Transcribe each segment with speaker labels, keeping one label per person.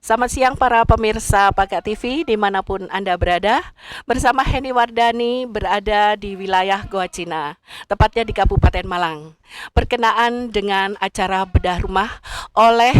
Speaker 1: Selamat siang para pemirsa Paga TV dimanapun Anda berada. Bersama Heni Wardani berada di wilayah Goa Cina, tepatnya di Kabupaten Malang. Berkenaan dengan acara bedah rumah oleh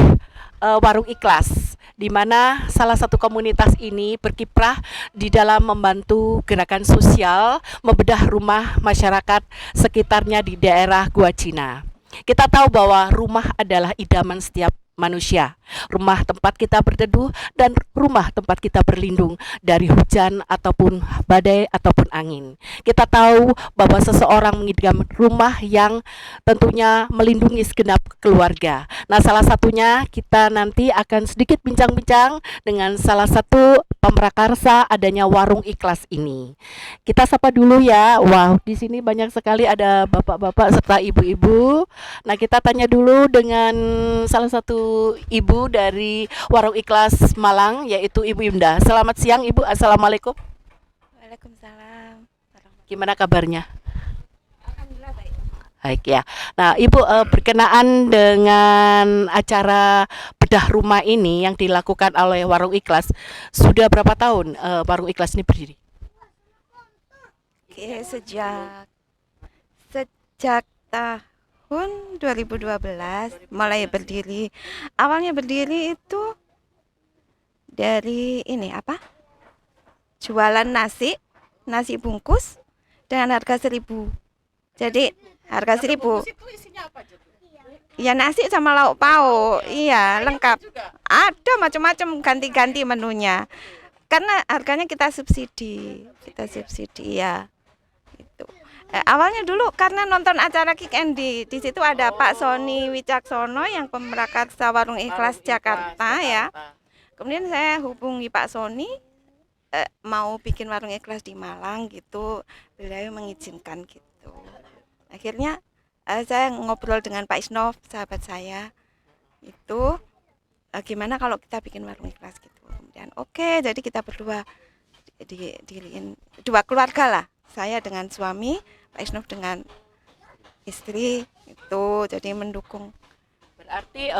Speaker 1: Warung Ikhlas, di mana salah satu komunitas ini berkiprah di dalam membantu gerakan sosial membedah rumah masyarakat sekitarnya di daerah Goa Cina. Kita tahu bahwa rumah adalah idaman setiap manusia, rumah tempat kita berteduh dan rumah tempat kita berlindung dari hujan ataupun badai ataupun angin. Kita tahu bahwa seseorang mengidam rumah yang tentunya melindungi segenap keluarga. Nah, salah satunya kita nanti akan sedikit bincang-bincang dengan salah satu pemrakarsa adanya Warung Ikhlas ini. Kita sapa dulu ya. Wow, di sini banyak sekali ada bapak-bapak serta ibu-ibu. Nah, kita tanya dulu dengan salah satu ibu dari Warung Ikhlas Malang, yaitu Ibu Indah. Selamat siang Ibu, Assalamualaikum.
Speaker 2: Waalaikumsalam.
Speaker 1: Gimana kabarnya?
Speaker 2: Alhamdulillah baik.
Speaker 1: Baik ya. Nah, Ibu, berkenaan dengan acara bedah rumah ini yang dilakukan oleh Warung Ikhlas, sudah berapa tahun Warung Ikhlas ini berdiri?
Speaker 2: Oke, sejak tahun 2012 mulai berdiri. Awalnya berdiri itu dari ini apa? Jualan nasi bungkus dengan harga 1.000. Jadi harga 1.000. Ya nasi sama lauk pauk. Iya, lengkap. Ada macam-macam ganti-ganti menunya. Karena harganya kita subsidi ya. Itu. Awalnya dulu karena nonton acara Kick Andy, di situ ada Pak Sony Wicaksono yang pemrakarsa Warung Ikhlas Jakarta ya. Kemudian saya hubungi Pak Sony mau bikin Warung Ikhlas di Malang gitu, beliau mengizinkan gitu. Akhirnya saya ngobrol dengan Pak Isnov, sahabat saya, itu gimana kalau kita bikin Warung Ikhlas gitu. Kemudian oke, jadi kita berdua diriin dua keluarga lah, saya dengan suami, Pak Isnov dengan istri itu, jadi mendukung.
Speaker 1: Berarti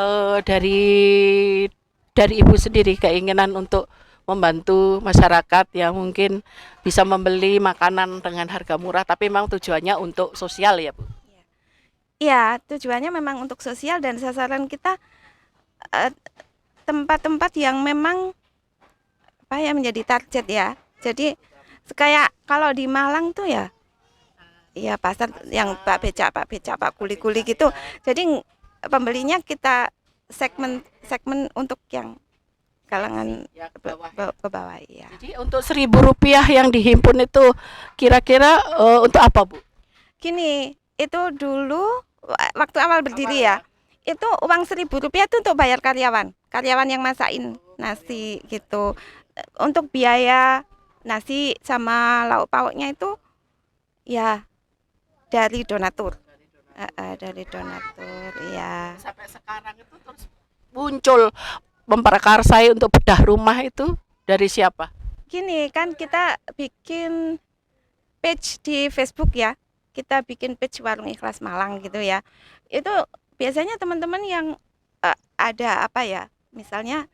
Speaker 1: dari Ibu sendiri keinginan untuk membantu masyarakat yang mungkin bisa membeli makanan dengan harga murah, tapi memang tujuannya untuk sosial ya, Bu?
Speaker 2: Iya, tujuannya memang untuk sosial dan sasaran kita tempat-tempat yang memang apa ya menjadi target ya. Jadi kayak kalau di Malang tuh ya pasar yang Pak Becak, Pak Kuli-kuli gitu. Jadi pembelinya kita segmen untuk yang kalangan ke bawah ya.
Speaker 1: Jadi untuk Rp1.000 yang dihimpun itu kira-kira untuk apa, Bu?
Speaker 2: Gini, itu dulu waktu awal berdiri ya, itu uang Rp1.000 itu untuk bayar karyawan yang masakin nasi gitu. Untuk biaya nasi sama lauk pauknya itu ya dari donatur. Dari donatur ya.
Speaker 1: Sampai sekarang itu terus muncul memprakarsai untuk bedah rumah itu dari siapa?
Speaker 2: Gini kan kita bikin page di Facebook ya. Kita bikin page Warung Ikhlas Malang gitu ya. Itu biasanya teman-teman yang ada apa ya, misalnya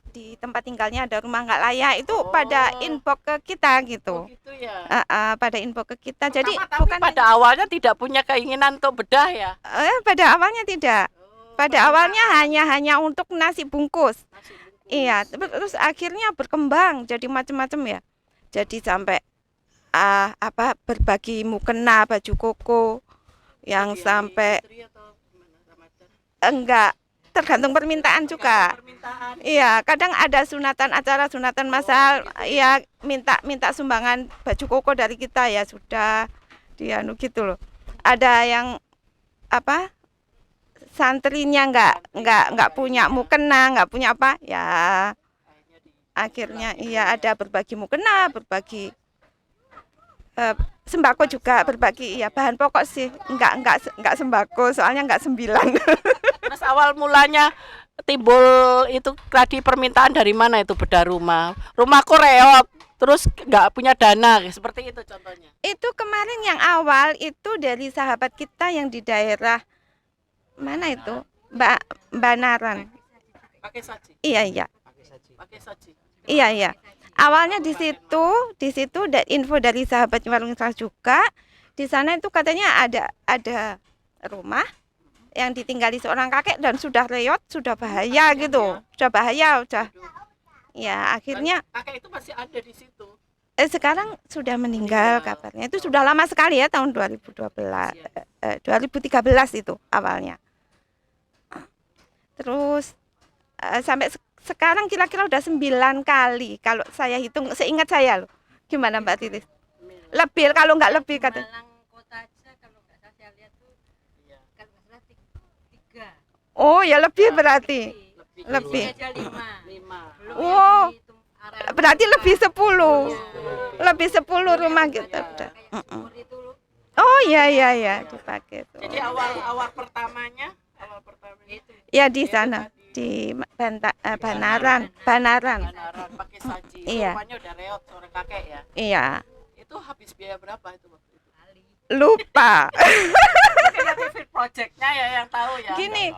Speaker 2: di tempat tinggalnya ada rumah nggak layak itu pada inbox ke kita gitu.
Speaker 1: Gitu ya.
Speaker 2: Pada inbox ke kita. Jadi
Speaker 1: Tapi
Speaker 2: bukan
Speaker 1: pada awalnya tidak punya keinginan untuk bedah ya?
Speaker 2: pada awalnya tidak. Pada awalnya hanya untuk nasi bungkus. Iya, terus akhirnya berkembang jadi macam-macam ya. Jadi sampai berbagi mukena, baju koko yang sampai enggak tergantung permintaan juga. Iya, kadang ada acara sunatan masal, ya minta sumbangan baju koko dari kita ya sudah dianu gitu loh. Ada yang santrinya enggak punya mukena, enggak punya apa ya, akhirnya iya ada berbagi mukena, berbagi sembako juga, berbagi ya bahan pokok sih, enggak sembako soalnya enggak 9.
Speaker 1: Terus awal mulanya timbul itu tadi permintaan dari mana itu bedah rumah? Rumahku reot, terus nggak punya dana, seperti itu contohnya.
Speaker 2: Itu kemarin yang awal itu dari sahabat kita yang di daerah mana itu, Mbak Naran.
Speaker 1: Pakai saji.
Speaker 2: Iya.
Speaker 1: Pakai saji.
Speaker 2: Iya. Awalnya di situ info dari sahabat warung ikhlas juga. Di sana itu katanya ada rumah yang ditinggali seorang kakek dan sudah reot, sudah bahaya gitu. Sudah bahaya, udah. Ya, akhirnya
Speaker 1: Kakek itu masih ada di situ.
Speaker 2: sekarang sudah meninggal kabarnya. Itu sudah lama sekali ya, tahun 2013 itu awalnya. Terus sampai sekarang kira-kira udah 9 kali kalau saya hitung, seingat saya loh. Gimana Mbak Titis? Lebih, kalau nggak lebih kata.
Speaker 3: Malang kota aja kalau nggak salah saya lihat tuh kalau nggak salah 3.
Speaker 2: Oh ya lebih berarti.
Speaker 1: Lebih.
Speaker 2: Lebih.
Speaker 3: Ini aja 5.
Speaker 1: 5.
Speaker 3: Belum
Speaker 2: Wow.
Speaker 3: yang dihitung arah
Speaker 2: Berarti lebih 10.
Speaker 3: Iya.
Speaker 2: Lebih 10 rumah gitu. Udah.
Speaker 3: kayak sumur itu loh.
Speaker 2: Oh iya dipakai tuh.
Speaker 1: Jadi awal pertamanya
Speaker 3: Itu
Speaker 2: Ya di sana di Banaran.
Speaker 1: Banaran pakai saji.
Speaker 2: Iya.
Speaker 1: Rupanya udah reot seorang kakek ya.
Speaker 2: Iya.
Speaker 1: Itu habis biaya berapa itu waktu itu?
Speaker 3: kali.
Speaker 2: Lupa.
Speaker 1: Creative project-nya ya yang tahu ya.
Speaker 2: Gini,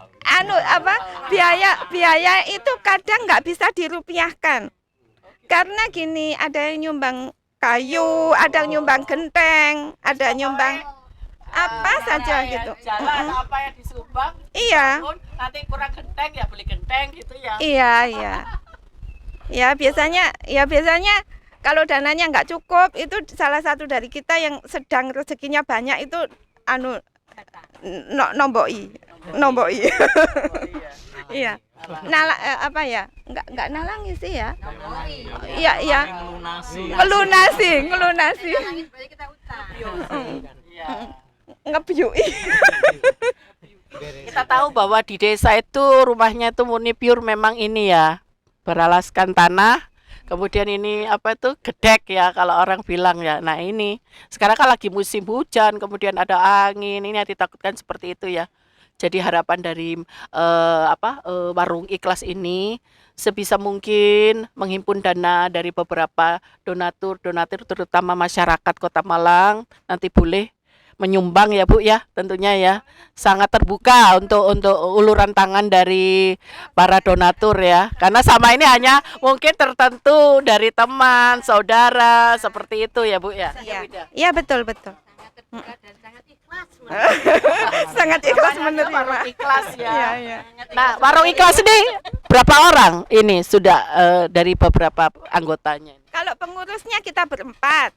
Speaker 2: biaya itu kadang nggak bisa dirupiahkan. Karena gini, ada yang nyumbang kayu, ada yang nyumbang genteng, ada yang nyumbang apa saja gitu.
Speaker 1: Jalan apa yang disumbang.
Speaker 2: Iya.
Speaker 1: Nanti kurang genteng ya beli genteng gitu ya.
Speaker 2: Iya. Ya biasanya kalau dananya nggak cukup, itu salah satu dari kita yang sedang rezekinya banyak itu nomboi.
Speaker 1: Oh, iya.
Speaker 2: Iya. Nggak nalangi sih ya.
Speaker 3: Nomboi.
Speaker 2: Iya. Ngelunasi.
Speaker 3: Nangis berarti kita utang.
Speaker 1: Iya.
Speaker 2: Ngebiui.
Speaker 1: Kita tahu bahwa di desa itu rumahnya itu murni pure memang ini ya, beralaskan tanah. Kemudian ini apa itu gedek ya kalau orang bilang ya. Nah ini sekarang kan lagi musim hujan, kemudian ada angin, ini yang ditakutkan seperti itu ya. Jadi harapan dari warung ikhlas ini sebisa mungkin menghimpun dana dari beberapa donatur terutama masyarakat Kota Malang, nanti boleh menyumbang ya Bu ya, tentunya ya sangat terbuka untuk uluran tangan dari para donatur ya, karena sama ini hanya mungkin tertentu dari teman saudara seperti itu ya Bu ya.
Speaker 2: Iya betul.
Speaker 3: Sangat terbuka dan sangat ikhlas.
Speaker 2: Sangat ikhlas
Speaker 1: Namanya
Speaker 2: menerima.
Speaker 1: warung ikhlas ya.
Speaker 2: Iya.
Speaker 1: Nah warung ikhlas ini berapa orang ini sudah dari beberapa anggotanya?
Speaker 2: Kalau pengurusnya kita berempat.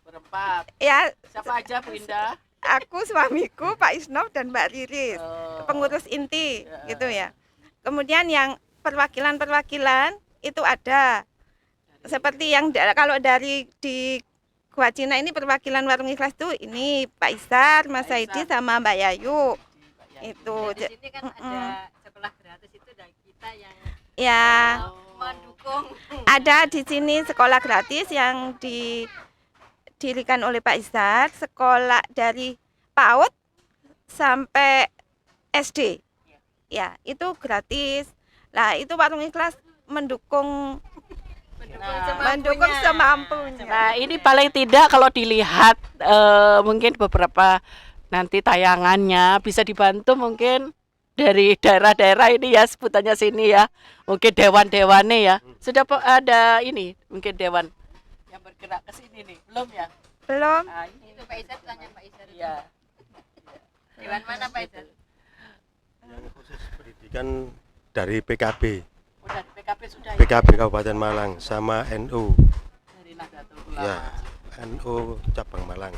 Speaker 2: Ya,
Speaker 1: Siapa aja Bu Indah?
Speaker 2: aku, suamiku, Pak Isnov dan Mbak Riris.
Speaker 1: Oh.
Speaker 2: Pengurus inti gitu ya. Kemudian yang perwakilan itu ada seperti yang kalau dari di Gua Cina ini perwakilan warung ikhlas tuh ini Pak Isar, Mas Saidi sama Mbak Yayu. Itu
Speaker 3: Di sini kan ada sekolah gratis itu dari kita yang
Speaker 2: ya
Speaker 3: mendukung.
Speaker 2: ada di sini sekolah gratis yang didirikan oleh Pak Isar, sekolah dari PAUD sampai SD. Ya, itu gratis. Lah, itu warung ikhlas mendukung semampunya.
Speaker 1: Nah ini paling tidak kalau dilihat mungkin beberapa nanti tayangannya bisa dibantu mungkin dari daerah-daerah ini ya sebutannya sini ya, mungkin dewan-dewannya ya sudah ada ini mungkin dewan yang bergerak ke sini nih belum ya?
Speaker 2: Belum.
Speaker 1: Nah, ini
Speaker 3: Itu Pak Isar, tanya Pak Isar.
Speaker 1: ya.
Speaker 3: Dewan mana Pak Isar?
Speaker 4: Yang khusus pendidikan dari PKB,
Speaker 1: Udah di PKP sudah ya?
Speaker 4: PKB Kabupaten Malang sama NU,
Speaker 1: Dari Nahdlatul Ulama.
Speaker 4: ya NU cabang Malang,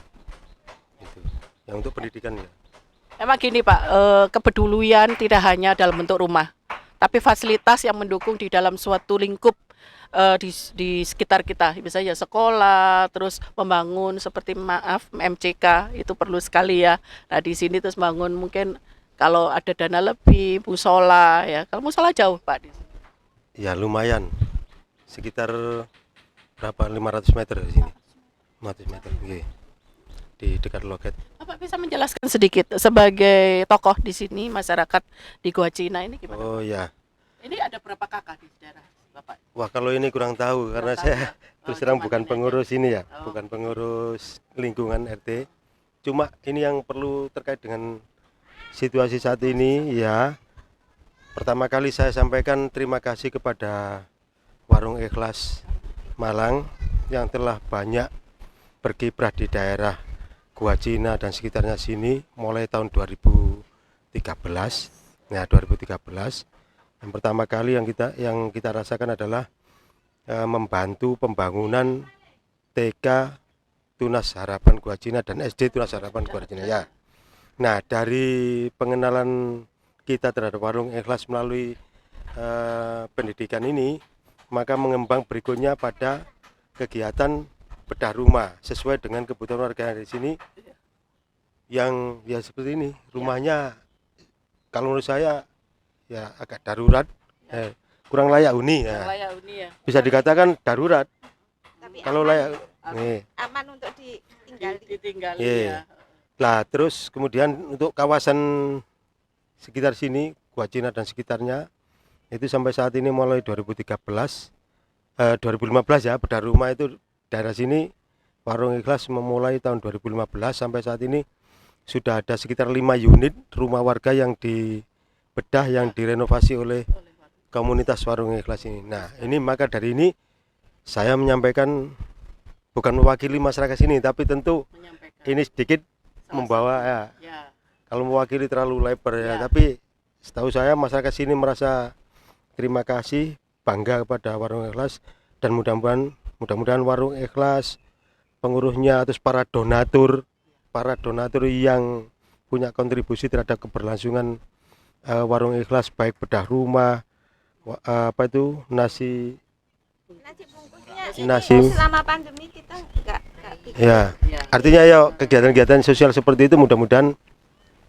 Speaker 4: itu. Yang untuk pendidikan ya.
Speaker 1: Emang gini Pak, kepedulian tidak hanya dalam bentuk rumah, tapi fasilitas yang mendukung di dalam suatu lingkup di sekitar kita, misalnya sekolah, terus membangun seperti MCK itu perlu sekali ya. Nah di sini terus bangun mungkin kalau ada dana lebih, musola ya. Kalau musola jauh Pak di sini.
Speaker 4: Ya lumayan, sekitar berapa 500 meter di sini, 500 meter, oke. Di dekat loket.
Speaker 1: Bapak bisa menjelaskan sedikit sebagai tokoh di sini masyarakat di Gua Cina ini gimana?
Speaker 4: Oh ya,
Speaker 1: Ini ada berapa kakak di daerah Bapak?
Speaker 4: wah kalau ini kurang tahu karena
Speaker 1: tahu ya?
Speaker 4: saya terus terang
Speaker 1: Cuma
Speaker 4: bukan
Speaker 1: ini
Speaker 4: pengurus ini ya,
Speaker 1: Oh.
Speaker 4: bukan pengurus lingkungan RT. Cuma ini yang perlu terkait dengan situasi saat ini ya. Pertama kali saya sampaikan terima kasih kepada Warung Ikhlas Malang yang telah banyak berkiprah di daerah Gua Cina dan sekitarnya sini mulai tahun 2013. Nah, 2013 yang pertama kali yang kita rasakan adalah membantu pembangunan TK Tunas Harapan Gua Cina dan SD Tunas Harapan Gua Cina ya. Nah, dari pengenalan kita terhadap Warung Ikhlas melalui pendidikan ini, maka mengembang berikutnya pada kegiatan bedah rumah sesuai dengan kebutuhan warga di sini yang ya seperti ini. Rumahnya kalau menurut saya ya agak darurat, kurang layak huni ya.
Speaker 1: Layak huni ya.
Speaker 4: Bisa dikatakan darurat.
Speaker 2: Tapi
Speaker 4: Kalau
Speaker 2: aman,
Speaker 4: layak nih.
Speaker 2: aman untuk ditinggali.
Speaker 1: Ditinggali
Speaker 4: Iya.
Speaker 1: ya.
Speaker 4: Lah terus kemudian untuk kawasan sekitar sini, Gua Cina dan sekitarnya itu sampai saat ini mulai 2015 ya, bedah rumah itu daerah sini Warung Ikhlas memulai tahun 2015 sampai saat ini sudah ada sekitar 5 unit rumah warga yang dibedah, yang direnovasi oleh komunitas Warung Ikhlas ini. Nah, ini maka dari ini saya menyampaikan bukan mewakili masyarakat sini, tapi tentu
Speaker 1: Menyampaikan.
Speaker 4: ini sedikit
Speaker 1: Salah
Speaker 4: membawa
Speaker 1: satu.
Speaker 4: ya,
Speaker 1: Ya.
Speaker 4: kalau mewakili terlalu lebar ya,
Speaker 1: Ya.
Speaker 4: tapi setahu saya masyarakat sini merasa terima kasih, bangga kepada Warung Ikhlas, dan mudah-mudahan Warung Ikhlas, pengurusnya, terus para donatur yang punya kontribusi terhadap keberlangsungan Warung Ikhlas, baik bedah rumah, nasi
Speaker 2: Nasi bungkusnya
Speaker 4: Nasi-
Speaker 2: ini selama pandemi kita enggak bikin.
Speaker 4: ya.
Speaker 1: Ya.
Speaker 4: Artinya ya kegiatan-kegiatan sosial seperti itu mudah-mudahan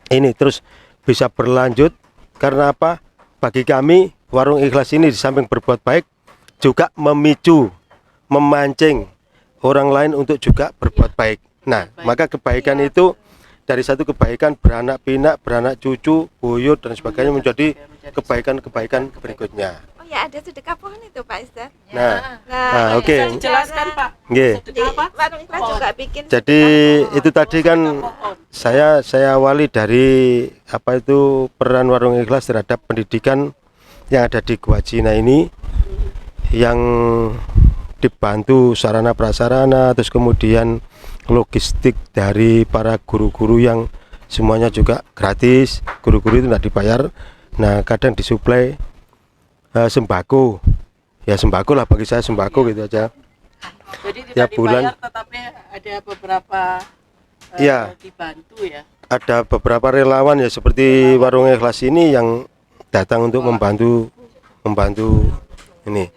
Speaker 4: ini terus bisa berlanjut, karena apa? Bagi kami Warung Ikhlas ini di samping berbuat baik juga memicu, memancing orang lain untuk juga berbuat baik. Nah, maka kebaikan itu dari satu kebaikan beranak pinak, beranak cucu, buyut dan sebagainya menjadi kebaikan-kebaikan berikutnya.
Speaker 2: Oh ya, ada sedekah pohon itu Pak Isdar.
Speaker 4: Nah,
Speaker 2: Nah,
Speaker 4: oke.
Speaker 1: Bisa dijelaskan Pak.
Speaker 4: Nggih.
Speaker 2: Di Warung Ikhlas juga bikin
Speaker 4: Jadi
Speaker 2: sedekah pohon.
Speaker 4: itu tadi kan saya awali dari peran Warung Ikhlas terhadap pendidikan yang ada di Gua Cina ini, yang dibantu sarana prasarana, terus kemudian logistik dari para guru-guru yang semuanya juga gratis, guru-guru itu tidak dibayar. Nah, kadang disuplai sembako, ya sembako lah bagi saya, sembako gitu aja.
Speaker 1: Jadi tidak
Speaker 4: Tiap bulan.
Speaker 1: dibayar, tetapi ada beberapa
Speaker 4: Iya.
Speaker 1: dibantu ya.
Speaker 4: Ada beberapa relawan ya seperti Warung Ikhlas ini yang datang untuk membantu ini.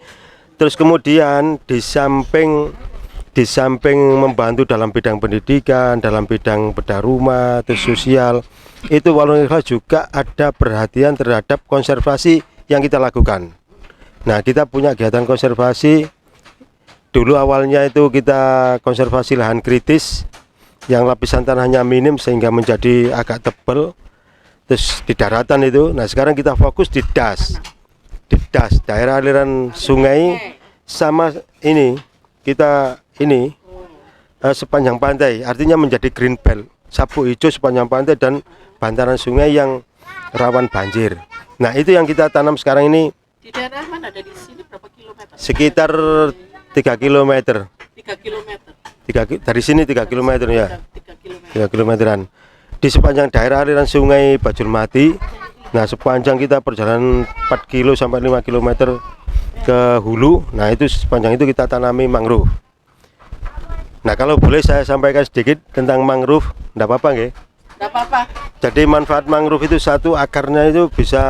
Speaker 4: Terus kemudian di samping membantu dalam bidang pendidikan, dalam bidang bedah rumah, terus sosial, itu Warung Ikhlas juga ada perhatian terhadap konservasi yang kita lakukan. Nah, kita punya kegiatan konservasi. Dulu awalnya itu kita konservasi lahan kritis yang lapisan tanahnya minim sehingga menjadi agak tebal, terus di daratan itu. Nah, sekarang kita fokus di das daerah aliran sungai, sama ini kita ini sepanjang pantai, artinya menjadi green belt, sapu hijau sepanjang pantai dan bantaran sungai yang rawan banjir. Nah, itu yang kita tanam sekarang ini
Speaker 1: Di daerah mana? Dari sini berapa kilometer?
Speaker 4: sekitar 3 km.
Speaker 1: 3 kilometer.
Speaker 4: Dari sini 3 km ya.
Speaker 1: 3 kilometer.
Speaker 4: 3 kilometeran. Di sepanjang daerah aliran sungai Bajulmati. Nah, sepanjang kita perjalanan 4 kilo sampai 5 km ke hulu. Nah, itu sepanjang itu kita tanami mangrove. Nah, kalau boleh saya sampaikan sedikit tentang mangrove, enggak apa-apa nggih?
Speaker 1: Enggak apa-apa.
Speaker 4: Jadi manfaat mangrove itu satu, akarnya itu bisa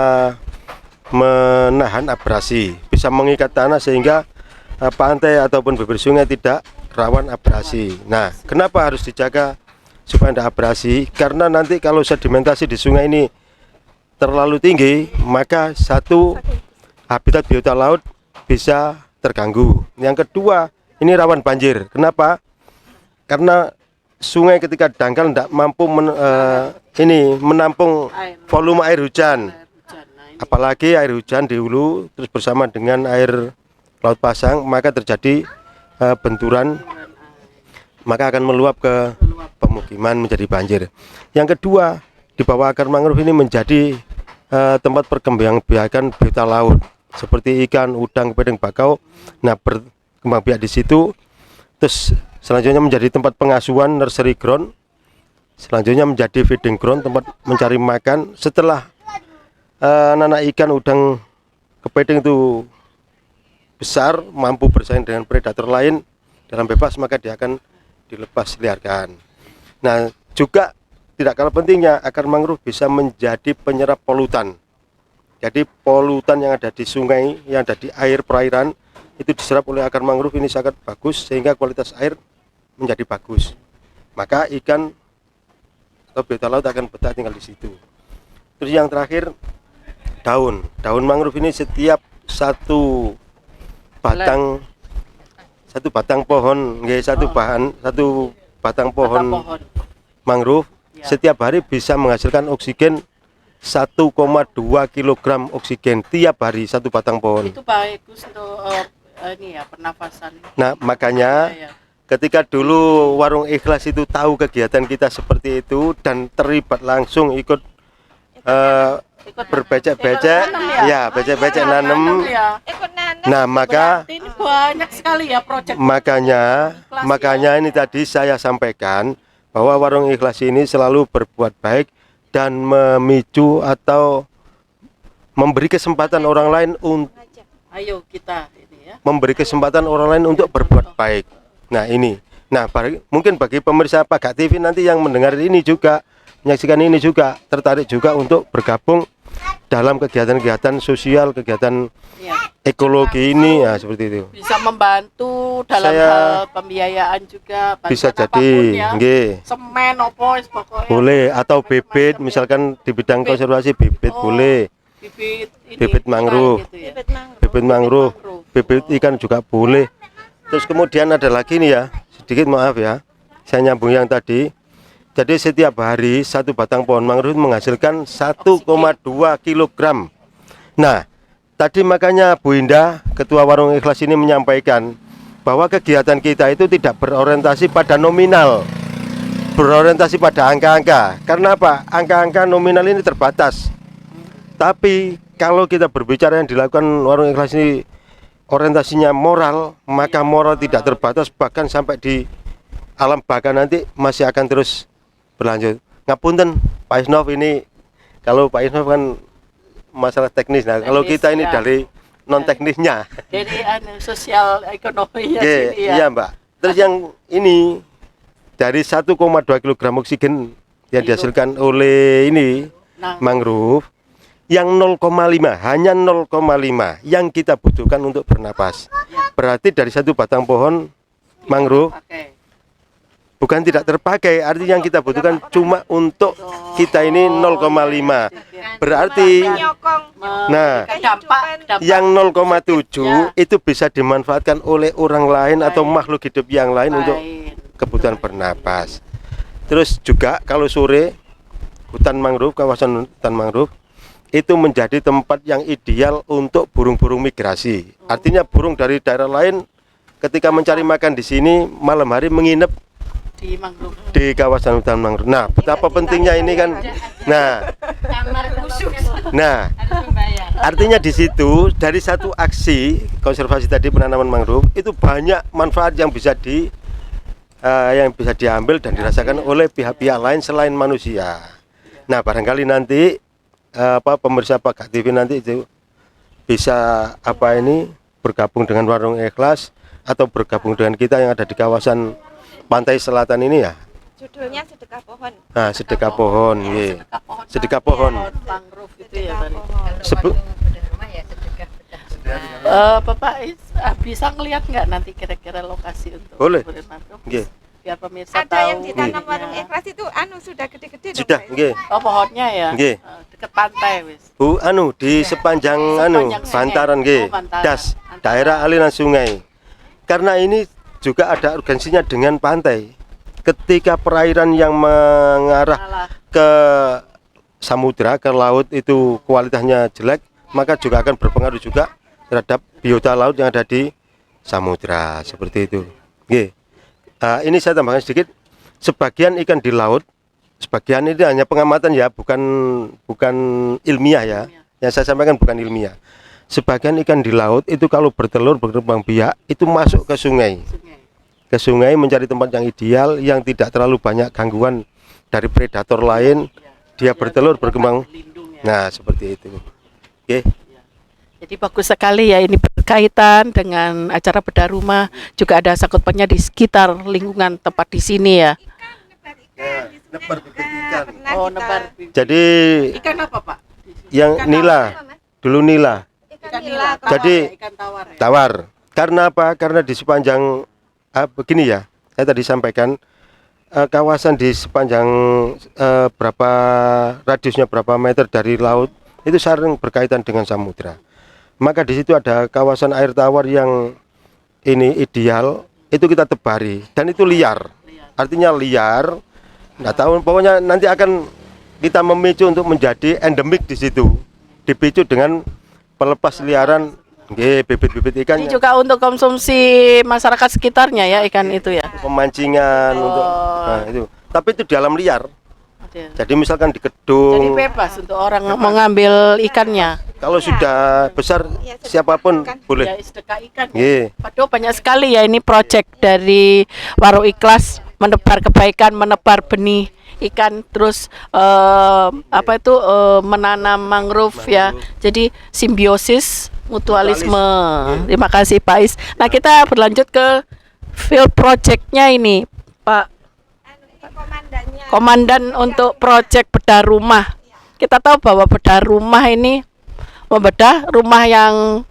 Speaker 4: menahan abrasi, bisa mengikat tanah sehingga pantai ataupun bibir sungai tidak rawan abrasi. Nah, kenapa harus dijaga supaya tidak abrasi? Karena nanti kalau sedimentasi di sungai ini terlalu tinggi, maka satu, habitat biota laut bisa terganggu. Yang kedua, ini rawan banjir. Kenapa? Karena sungai ketika dangkal tidak mampu menampung volume air hujan.
Speaker 1: Air hujan. Nah, ini
Speaker 4: Apalagi air hujan di hulu terus bersama dengan air laut pasang, maka terjadi benturan, maka akan meluap ke pemukiman menjadi banjir. Yang kedua, di bawah akar mangrove ini menjadi tempat perkembangbiakan biota laut. seperti ikan, udang, kepiting, bakau. Nah, berkembang biak di situ. Terus selanjutnya menjadi tempat pengasuhan, nursery ground. Selanjutnya menjadi feeding ground, tempat mencari makan. Setelah anak ikan, udang, kepiting itu besar, mampu bersaing dengan predator lain dalam bebas, maka dia akan dilepas liarkan. Nah, juga tidak kalah pentingnya, akar mangrove bisa menjadi penyerap polutan. Jadi polutan yang ada di sungai, yang ada di air perairan, itu diserap oleh akar mangrove ini sangat bagus, sehingga kualitas air menjadi bagus. Maka ikan atau biota laut akan betah tinggal di situ. Terus yang terakhir, daun mangrove ini setiap satu batang pohon, satu batang pohon mangrove setiap hari bisa menghasilkan oksigen 1,2 kg oksigen tiap hari satu batang pohon.
Speaker 1: Itu bagus untuk ini ya, pernafasan.
Speaker 4: Nah, makanya ketika dulu Warung Ikhlas itu tahu kegiatan kita seperti itu dan terlibat langsung ikut berbecek-becek, ya becek-becek nanem.
Speaker 2: Ikut nanam.
Speaker 4: Nah, maka
Speaker 1: Berarti ini banyak sekali ya proyek.
Speaker 4: makanya ini tadi saya sampaikan bahwa Warung Ikhlas ini selalu berbuat baik dan memicu atau memberi kesempatan orang lain untuk
Speaker 1: Ayo kita ini ya.
Speaker 4: memberi kesempatan orang lain untuk berbuat baik. Nah, ini. Nah, mungkin bagi pemirsa Pagak TV nanti yang mendengar ini juga, menyaksikan ini juga tertarik juga untuk bergabung dalam kegiatan-kegiatan sosial, kegiatan
Speaker 1: Ya.
Speaker 4: ekologi ini, ya seperti itu.
Speaker 1: Bisa membantu dalam hal pembiayaan juga,
Speaker 4: Bisa
Speaker 1: bantuan
Speaker 4: jadi,
Speaker 1: apapun ya.
Speaker 4: nggih.
Speaker 1: Semen opo pokoknya.
Speaker 4: Boleh, atau bibit, misalkan di bidang konservasi bibit boleh, bibit mangrove,
Speaker 1: gitu ya.
Speaker 4: bibit mangrove, bibit ikan juga boleh. Terus kemudian ada lagi nih ya, sedikit maaf ya, saya nyambung yang tadi. Jadi setiap hari satu batang pohon mangrove menghasilkan 1,2 kg. Nah, tadi makanya Bu Indah, Ketua Warung Ikhlas ini menyampaikan bahwa kegiatan kita itu tidak berorientasi pada nominal, berorientasi pada angka-angka. Karena apa? Angka-angka nominal ini terbatas. Tapi kalau kita berbicara yang dilakukan Warung Ikhlas ini orientasinya moral, maka moral tidak terbatas, bahkan sampai di alam baka nanti masih akan terus berlanjut. Ngapunten Pak Isnov, ini kalau Pak Isnov kan masalah teknis, nah kalau kita ini
Speaker 1: ya.
Speaker 4: dari non teknisnya.
Speaker 1: Jadi sosial ekonominya
Speaker 4: Oke,
Speaker 1: sini ya.
Speaker 4: iya Mbak. Terus yang ini dari 1,2 kg oksigen yang dihasilkan oleh ini
Speaker 1: Nah,
Speaker 4: mangrove, yang 0,5, hanya 0,5 yang kita butuhkan untuk bernapas. Berarti dari satu batang pohon mangrove
Speaker 1: pakai.
Speaker 4: bukan tidak terpakai, artinya yang kita butuhkan cuma untuk kita ini 0,5. Berarti
Speaker 2: Nyokong
Speaker 4: nah,
Speaker 1: dampak
Speaker 4: yang 0,7 itu bisa dimanfaatkan oleh orang lain atau makhluk hidup yang lain untuk kebutuhan bernapas. Terus juga kalau sore hutan mangrove, kawasan hutan mangrove itu menjadi tempat yang ideal untuk burung-burung migrasi. Artinya burung dari daerah lain ketika mencari makan di sini malam hari menginap
Speaker 1: di mangrove.
Speaker 4: di kawasan hutan mangrove. Nah, betapa pentingnya ini kan. Nah, artinya di situ dari satu aksi konservasi tadi penanaman mangrove itu banyak manfaat yang bisa diambil dan dirasakan oleh pihak-pihak lain selain manusia. Nah, barangkali nanti pemirsa Pagak TV nanti itu bisa bergabung dengan Warung Ikhlas atau bergabung dengan kita yang ada di kawasan pantai selatan ini ya.
Speaker 2: judulnya sedekah pohon.
Speaker 4: Nah, sedekah pohon, nggih. Sedekah pohon.
Speaker 1: Mangrove itu ya tadi.
Speaker 4: Sebut
Speaker 3: rumah ya sedekah.
Speaker 1: Bapak bisa ngelihat nggak nanti kira-kira lokasi untuk
Speaker 4: Boleh.
Speaker 1: kuburan mangrove?
Speaker 4: Nggih.
Speaker 1: Biar pemirsa
Speaker 2: Ada
Speaker 1: tahu.
Speaker 2: yang ditanam
Speaker 1: ya.
Speaker 2: Warung Ikhlas itu sudah gede-gede dong,
Speaker 4: sudah,
Speaker 2: Pak.
Speaker 4: nggih.
Speaker 1: Oh, pohonnya ya?
Speaker 4: Nggih.
Speaker 1: Dekat pantai wis.
Speaker 4: Bu, di sepanjang
Speaker 1: Sepanjang sungai.
Speaker 4: bantaran nggih.
Speaker 1: Oh, bantaran.
Speaker 4: Das, daerah aliran sungai. Karena ini juga ada urgensinya dengan pantai. Ketika perairan yang mengarah
Speaker 1: Malah
Speaker 4: ke samudra, ke laut itu kualitasnya jelek, maka juga akan berpengaruh juga terhadap biota laut yang ada di samudra, seperti itu. Nggih. Ini saya tambahkan sedikit. Sebagian ikan di laut, sebagian ini hanya pengamatan ya, bukan ilmiah ya. Yang saya sampaikan bukan ilmiah. sebagian ikan di laut itu kalau bertelur berkembang biak itu masuk ke sungai. Ke sungai mencari tempat yang ideal yang tidak terlalu banyak gangguan dari predator lain. Dia bertelur berkembang. Nah, seperti itu. Oke.
Speaker 1: Jadi bagus sekali ya, ini berkaitan dengan acara bedah rumah, juga ada sangkut pautnya di sekitar lingkungan tempat di sini ya.
Speaker 4: Nebar bibit ikan.
Speaker 2: Pernah
Speaker 1: Oh,
Speaker 2: kita-
Speaker 1: nebar.
Speaker 4: Jadi
Speaker 1: Ikan apa, Pak?
Speaker 4: yang nila, dulu nila,
Speaker 1: Ikan
Speaker 2: nila,
Speaker 1: tawar
Speaker 4: Jadi,
Speaker 1: ya, ikan tawar ya.
Speaker 4: tawar. Karena apa? Karena di sepanjang begini ya, saya tadi sampaikan kawasan di sepanjang berapa radiusnya berapa meter dari laut itu sering berkaitan dengan samudra. Maka di situ ada kawasan air tawar yang ini ideal, itu kita tebari dan itu liar. Artinya liar. Nah, tahun pokoknya nanti akan kita memicu untuk menjadi endemik di situ. Dipicu dengan pelepas liaran bibit-bibit
Speaker 1: Ini
Speaker 4: ikannya.
Speaker 1: juga untuk konsumsi masyarakat sekitarnya ya, ikan itu ya.
Speaker 4: Pemancingan untuk nah, itu. Tapi itu di alam liar. Jadi misalkan di
Speaker 1: Jadi
Speaker 4: gedung,
Speaker 1: bebas untuk orang mengambil ikannya.
Speaker 4: kalau sudah besar
Speaker 2: Ya, sedekah
Speaker 4: siapapun
Speaker 2: ikan.
Speaker 4: boleh.
Speaker 1: Ya, sedekah ikan.
Speaker 4: Nggih.
Speaker 1: Waduh, banyak sekali ya ini proyek dari Warung Ikhlas, menebar kebaikan, menebar benih ikan, terus menanam mangrove ya. Jadi simbiosis mutualisme. Terima kasih Pak Is. Nah, kita berlanjut ke field projectnya ini, Pak
Speaker 2: Komandannya.
Speaker 1: Komandan untuk proyek bedah rumah. Kita tahu bahwa bedah rumah ini membedah rumah yang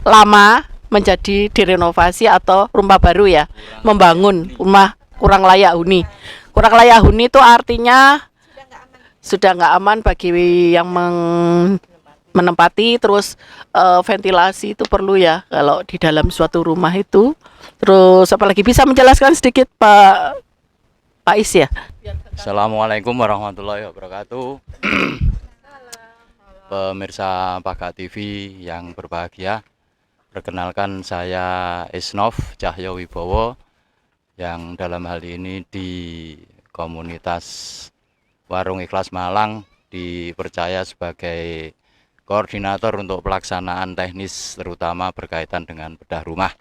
Speaker 1: lama menjadi direnovasi atau rumah baru ya, membangun rumah kurang layak huni. Kurang layak huni itu artinya sudah nggak aman bagi yang menempati, terus ventilasi itu perlu ya kalau di dalam suatu rumah itu. Terus apalagi bisa menjelaskan sedikit Pak Is ya?
Speaker 5: Assalamualaikum warahmatullahi wabarakatuh. Pemirsa Paga TV yang berbahagia, perkenalkan saya Isnov Cahyo Wibowo yang dalam hal ini di komunitas Warung Ikhlas Malang dipercaya sebagai koordinator untuk pelaksanaan teknis terutama berkaitan dengan bedah rumah.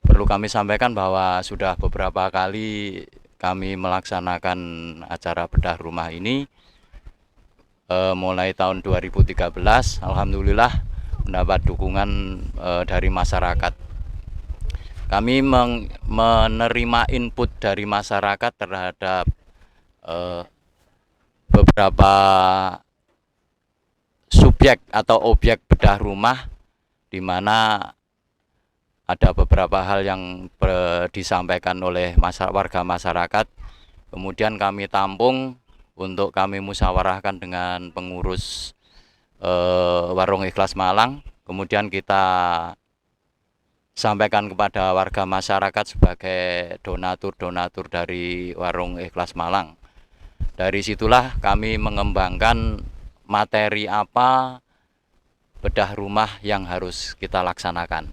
Speaker 5: Perlu kami sampaikan bahwa sudah beberapa kali kami melaksanakan acara bedah rumah ini mulai tahun 2013. Alhamdulillah mendapat dukungan dari masyarakat. Kami menerima input dari masyarakat terhadap beberapa subjek atau objek bedah rumah, di mana ada beberapa hal yang disampaikan oleh warga masyarakat, kemudian kami tampung untuk kami musyawarahkan dengan pengurus Warung Ikhlas Malang, kemudian kita sampaikan kepada warga masyarakat sebagai donatur-donatur dari Warung Ikhlas Malang. Dari situlah kami mengembangkan materi apa bedah rumah yang harus kita laksanakan.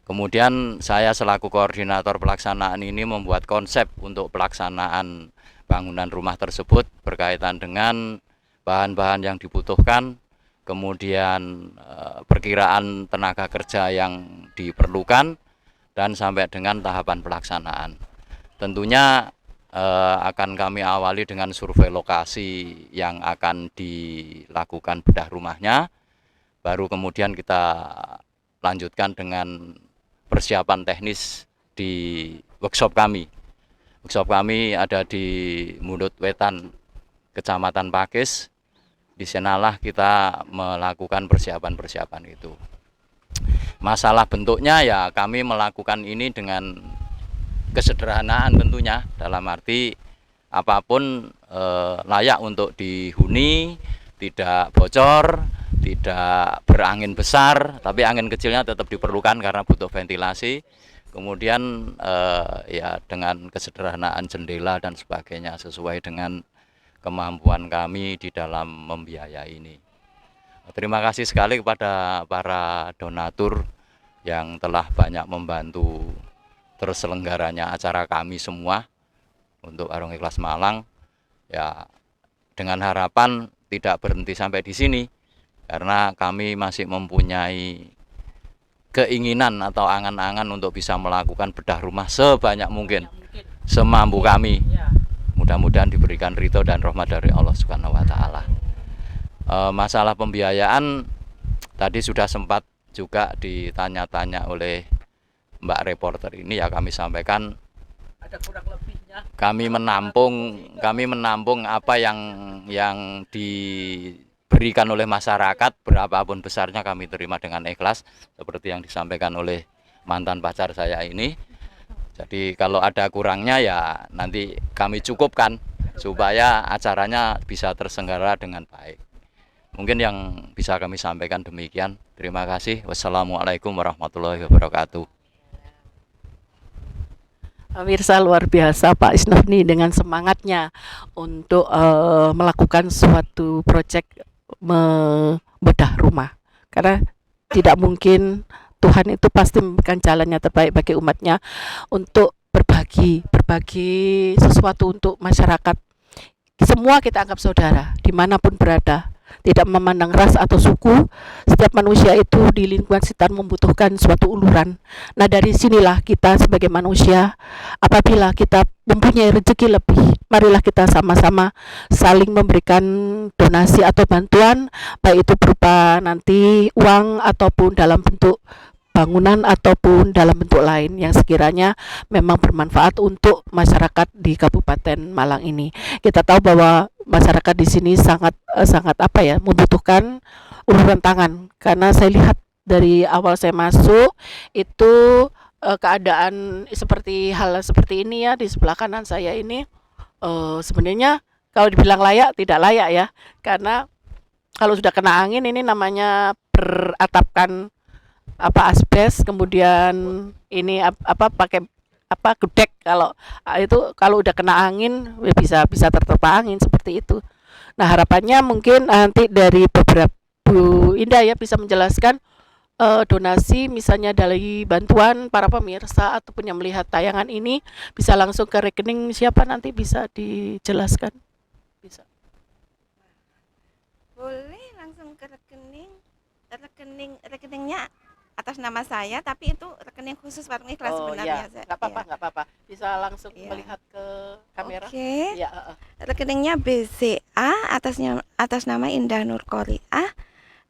Speaker 5: Kemudian saya selaku koordinator pelaksanaan ini membuat konsep untuk pelaksanaan bangunan rumah tersebut berkaitan dengan bahan-bahan yang dibutuhkan, kemudian perkiraan tenaga kerja yang diperlukan, dan sampai dengan tahapan pelaksanaan. Tentunya akan kami awali dengan survei lokasi yang akan dilakukan bedah rumahnya, baru kemudian kita lanjutkan dengan persiapan teknis di workshop kami. Workshop kami ada di Mundut Wetan, Kecamatan Pakis. Di sanalah kita melakukan persiapan-persiapan itu. Masalah bentuknya ya kami melakukan ini dengan kesederhanaan tentunya, dalam arti apapun layak untuk dihuni, tidak bocor, tidak berangin besar, tapi angin kecilnya tetap diperlukan karena butuh ventilasi. Kemudian ya dengan kesederhanaan jendela dan sebagainya sesuai dengan kemampuan kami di dalam membiayai ini. Terima kasih sekali kepada para donatur yang telah banyak membantu terselenggaranya acara kami semua untuk Warung Ikhlas Malang. Ya dengan harapan tidak berhenti sampai di sini. karena kami masih mempunyai keinginan atau angan-angan untuk bisa melakukan bedah rumah sebanyak mungkin, semampu kami. Mudah-mudahan diberikan ridho dan rahmat dari Allah Subhanahu wa Ta'ala. Masalah pembiayaan tadi sudah sempat juga ditanya-tanya oleh Mbak reporter ini, ya kami sampaikan
Speaker 1: Ada kurang lebihnya.
Speaker 5: kami menampung apa yang diberikan oleh masyarakat, berapapun besarnya kami terima dengan ikhlas, seperti yang disampaikan oleh mantan pacar saya ini. Jadi kalau ada kurangnya ya nanti kami cukupkan supaya acaranya bisa terselenggara dengan baik. Mungkin yang bisa kami sampaikan demikian. Terima kasih. Wassalamualaikum warahmatullahi wabarakatuh.
Speaker 1: Pemirsa, luar biasa Pak Isnov nih dengan semangatnya untuk melakukan suatu proyek membedah rumah. Karena tidak mungkin, Tuhan itu pasti memberikan jalannya terbaik bagi umatnya untuk berbagi sesuatu untuk masyarakat. Semua kita anggap saudara dimanapun berada, tidak memandang ras atau suku. Setiap manusia itu di lingkungan sekitar membutuhkan suatu uluran. Nah, dari sinilah kita sebagai manusia, apabila kita mempunyai rezeki lebih, marilah kita sama-sama saling memberikan donasi atau bantuan, baik itu berupa nanti uang ataupun dalam bentuk bangunan ataupun dalam bentuk lain yang sekiranya memang bermanfaat untuk masyarakat di Kabupaten Malang ini. Kita tahu bahwa masyarakat di sini sangat membutuhkan uluran tangan, karena saya lihat dari awal saya masuk itu keadaan seperti hal seperti ini ya di sebelah kanan saya ini, sebenarnya kalau dibilang layak tidak layak ya, karena kalau sudah kena angin ini namanya beratapkan asbes, kemudian ini pakai gudek, kalau udah kena angin bisa terterpa angin seperti itu. Nah, harapannya mungkin nanti dari beberapa Bu Indah ya bisa menjelaskan donasi misalnya dari bantuan para pemirsa ataupun yang melihat tayangan ini bisa langsung ke rekening siapa, nanti bisa dijelaskan. Bisa.
Speaker 2: Boleh langsung ke rekeningnya atas nama saya, tapi itu rekening khusus Warung Ikhlas sebenarnya.
Speaker 1: Nggak apa-apa, bisa langsung melihat ke kamera.
Speaker 2: Oke.
Speaker 1: Ya,
Speaker 2: Rekeningnya BCA atas nama Indah Nur Qoriah,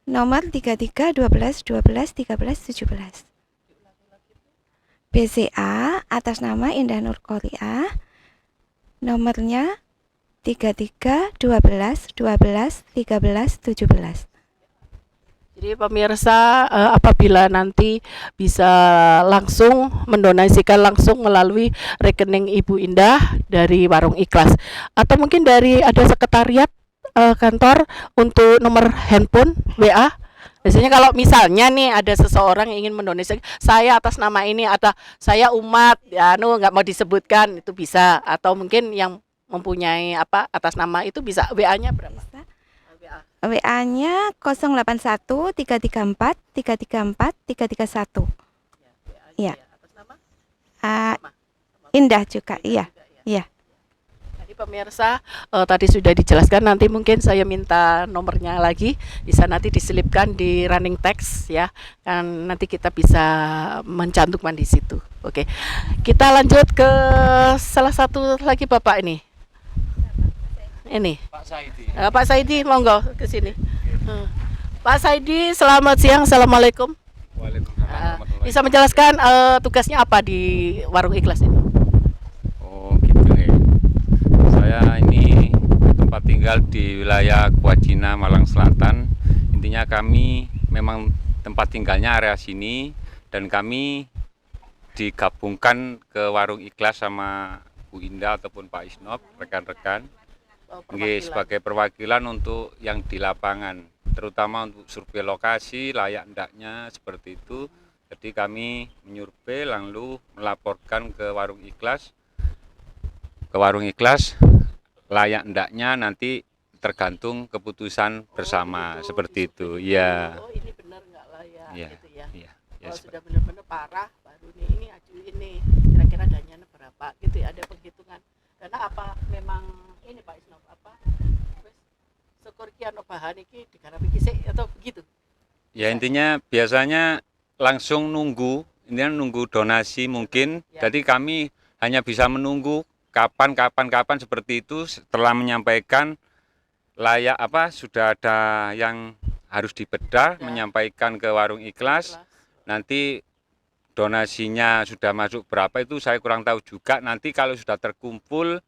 Speaker 2: nomor 33 12 12 13 17. BCA atas nama Indah Nur Qoriah, nomornya 33 12 12 13 17.
Speaker 1: Jadi pemirsa, apabila nanti bisa langsung mendonasikan langsung melalui rekening Ibu Indah dari Warung Ikhlas, atau mungkin dari ada sekretariat kantor untuk nomor handphone WA. Biasanya kalau misalnya nih ada seseorang yang ingin mendonasikan, saya atas nama ini atau saya umat ya nggak mau disebutkan, itu bisa, atau mungkin yang mempunyai atas nama itu bisa. WA-nya berapa?
Speaker 2: WA-nya 081 334 334 331. Iya.
Speaker 1: Atas nama?
Speaker 2: Indah juga, iya. Iya.
Speaker 1: Jadi pemirsa, tadi sudah dijelaskan, nanti mungkin saya minta nomornya lagi, bisa nanti diselipkan di running text ya. Kan nanti kita bisa mencantumkan di situ. Oke. Kita lanjut ke salah satu lagi Bapak ini. Ini
Speaker 5: Pak Saidi.
Speaker 1: Pak Saidi, monggo ke sini. Pak Saidi, selamat siang. Assalamualaikum.
Speaker 6: Waalaikumsalam.
Speaker 1: Bisa menjelaskan tugasnya apa di Warung Ikhlas ini?
Speaker 6: Oh gitu ya. Saya ini tempat tinggal di wilayah Kuacina, Malang Selatan. Intinya kami memang tempat tinggalnya area sini, dan kami digabungkan ke Warung Ikhlas sama Bu Indah ataupun Pak Isnov, rekan-rekan. Sebagai perwakilan untuk yang di lapangan, terutama untuk survei lokasi layak ndaknya seperti itu. Jadi kami menyurvei lalu melaporkan ke Warung Ikhlas. Layak ndaknya nanti tergantung keputusan bersama seperti itu. Iya.
Speaker 1: Oh, ini benar nggak layak
Speaker 6: Iya.
Speaker 1: gitu ya.
Speaker 6: Iya.
Speaker 1: Kalau sudah benar-benar parah baru ini ajuin nih kira-kira danyanya berapa gitu ya, ada penghitungan. Karena memang ini Pak Isnov syukur ki ana bahan iki digarap iki sik atau begitu.
Speaker 6: Ya intinya biasanya langsung nunggu, intinya nunggu donasi mungkin.
Speaker 1: Ya.
Speaker 6: Jadi kami hanya bisa menunggu kapan seperti itu setelah menyampaikan layak apa sudah ada yang harus dibedah,
Speaker 1: Sudah.
Speaker 6: menyampaikan ke warung ikhlas. Nanti donasinya sudah masuk berapa itu saya kurang tahu juga. Nanti kalau sudah terkumpul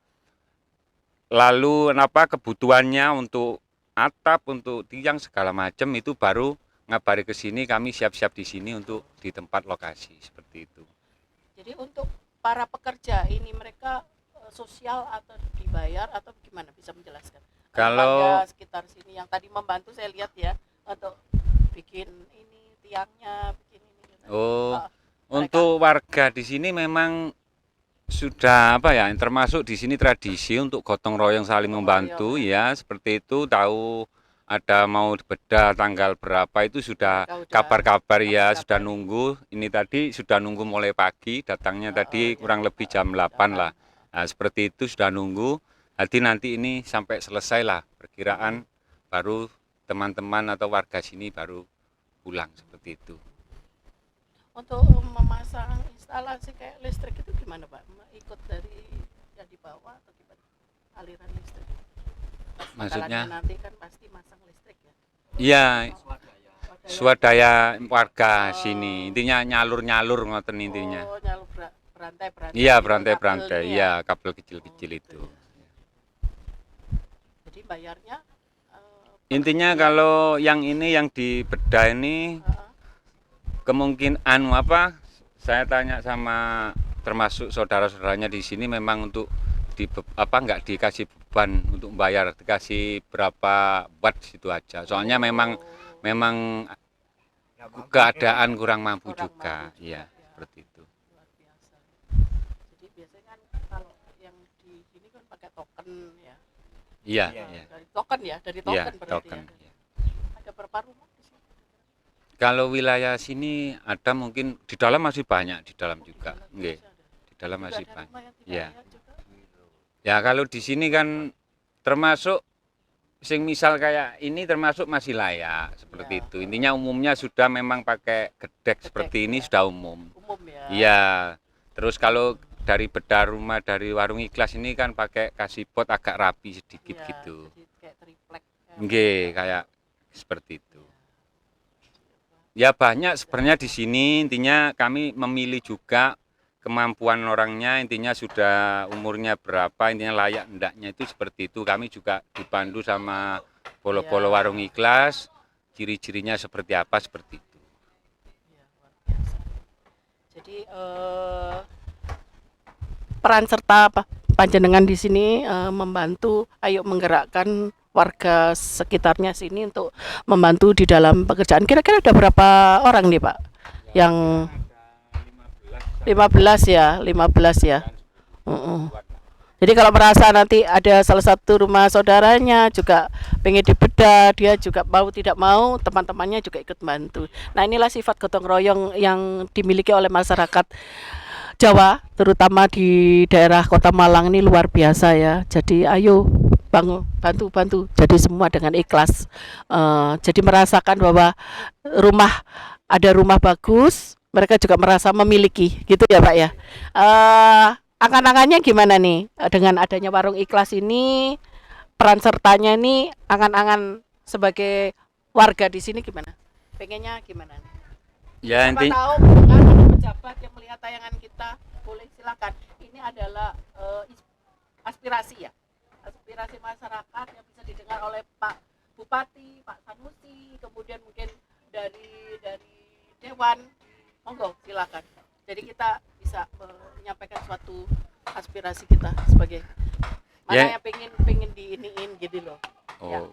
Speaker 6: lalu kebutuhannya untuk atap, untuk tiang segala macam itu baru ngabari ke sini, kami siap-siap di sini untuk di tempat lokasi seperti itu.
Speaker 1: Jadi untuk para pekerja ini mereka sosial atau dibayar atau gimana, bisa menjelaskan?
Speaker 6: Kalau
Speaker 1: warga sekitar sini yang tadi membantu saya lihat ya untuk bikin ini tiangnya, bikin ini. Gitu.
Speaker 6: Untuk warga di sini memang sudah apa ya, termasuk di sini tradisi untuk gotong royong saling membantu ya, seperti itu. Tahu ada mau bedah tanggal berapa itu sudah kabar-kabar ya, sudah nunggu. Ini tadi sudah nunggu mulai pagi, datangnya tadi kurang lebih jam 8 lah. Nah, seperti itu sudah nunggu. Nanti ini sampai selesai lah perkiraan, baru teman-teman atau warga sini baru pulang seperti itu.
Speaker 1: Untuk memasang instalasi kayak listrik itu gimana Pak? Ikut dari yang di bawah atau gimana? Aliran listrik?
Speaker 6: Maksudnya?
Speaker 1: Nanti kan pasti masang listrik ya?
Speaker 6: Iya, swadaya warga sini. Intinya nyalur-nyalur ngoten intinya.
Speaker 1: Oh, nyalur berantai-berantai.
Speaker 6: Iya,
Speaker 1: gitu,
Speaker 6: berantai-berantai.
Speaker 1: kabelnya.
Speaker 6: Iya, kabel kecil-kecil itu.
Speaker 1: Jadi bayarnya
Speaker 6: Intinya kalau yang ini yang di bedah ini kemungkinan saya tanya sama termasuk saudara-saudaranya di sini memang untuk nggak dikasih beban untuk bayar, dikasih berapa watt situ aja. Soalnya memang keadaan kurang mampu juga. Iya, seperti itu.
Speaker 1: luar biasa. Jadi biasanya kan kalau yang di sini kan pakai token ya.
Speaker 6: Iya,
Speaker 1: Ya,
Speaker 6: iya.
Speaker 1: dari token ya, dari token
Speaker 6: Iya,
Speaker 1: berarti
Speaker 6: token.
Speaker 1: ya.
Speaker 6: Iya.
Speaker 1: Ada berapa rumah di sini?
Speaker 6: Kalau wilayah sini ada mungkin di dalam masih banyak, di dalam juga.
Speaker 1: Di dalam
Speaker 6: Nggih,
Speaker 1: masih ada.
Speaker 6: di dalam
Speaker 1: Juga
Speaker 6: masih
Speaker 1: ada
Speaker 6: banyak.
Speaker 1: rumah yang tidak
Speaker 6: Iya.
Speaker 1: layak juga.
Speaker 6: Ya kalau di sini kan termasuk sing misal kayak ini termasuk masih layak seperti
Speaker 1: Ya.
Speaker 6: itu. Intinya umumnya sudah memang pakai gedek seperti ini
Speaker 1: ya.
Speaker 6: sudah umum.
Speaker 1: Umum ya.
Speaker 6: Iya. Terus kalau dari bedah rumah dari warung ikhlas ini kan pakai kasih pot agak rapi sedikit
Speaker 1: Iya,
Speaker 6: gitu.
Speaker 1: Jadi kayak triplek.
Speaker 6: Nggih, kayak seperti itu. Ya banyak sebenarnya di sini, intinya kami memilih juga kemampuan orangnya, intinya sudah umurnya berapa, intinya layak hendaknya itu seperti itu. Kami juga dipandu sama polo-polo
Speaker 1: Ya.
Speaker 6: warung ikhlas, ciri-cirinya seperti apa, seperti itu.
Speaker 1: Ya, luar biasa. Jadi peran serta panjenengan di sini membantu, ayo menggerakkan warga sekitarnya sini untuk membantu di dalam pekerjaan. Kira-kira ada berapa orang nih Pak? Yang 15 ya. Jadi kalau merasa nanti ada salah satu rumah saudaranya juga pengen dibedah, dia juga mau tidak mau, teman-temannya juga ikut bantu. Nah inilah sifat gotong royong yang dimiliki oleh masyarakat Jawa, terutama di daerah Kota Malang ini luar biasa ya. Jadi ayo bantu. Jadi semua dengan ikhlas. Jadi merasakan bahwa ada rumah bagus, mereka juga merasa memiliki, gitu ya Pak ya. Angan-angannya gimana nih dengan adanya warung ikhlas ini, peran sertanya ini, angan-angan sebagai warga di sini gimana? Pengennya gimana nih?
Speaker 6: Ya
Speaker 1: Siapa
Speaker 6: intinya
Speaker 1: tahu kan ada pejabat yang melihat tayangan kita, boleh silakan. Ini adalah aspirasi ya, aspirasi masyarakat yang bisa didengar oleh Pak Bupati, Pak Sanusi, kemudian mungkin dari Dewan. Monggo silakan. Jadi kita bisa menyampaikan suatu aspirasi kita sebagai mana yang pengen diiniin gitu loh. Ya.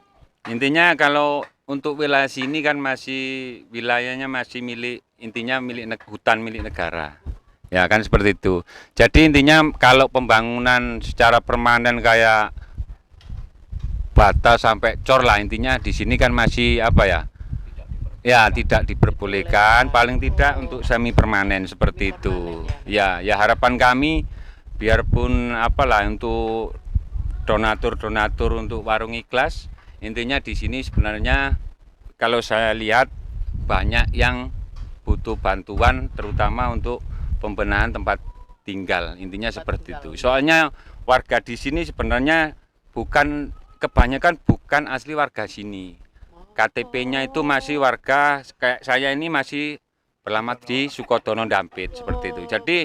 Speaker 6: Intinya kalau untuk wilayah sini kan wilayahnya masih milik hutan milik negara. Ya kan seperti itu. Jadi intinya kalau pembangunan secara permanen kayak batas sampai cor lah, intinya di sini kan masih ya tidak diperbolehkan, paling tidak untuk semi permanen seperti itu. Ya harapan kami biarpun untuk donatur untuk warung ikhlas Intinya di sini sebenarnya kalau saya lihat banyak yang butuh bantuan terutama untuk pembenahan tempat tinggal. Intinya seperti itu. Soalnya warga di sini sebenarnya kebanyakan bukan asli warga sini. KTP-nya itu masih warga kayak saya ini masih beralamat di Sukodono Dampit seperti itu. Jadi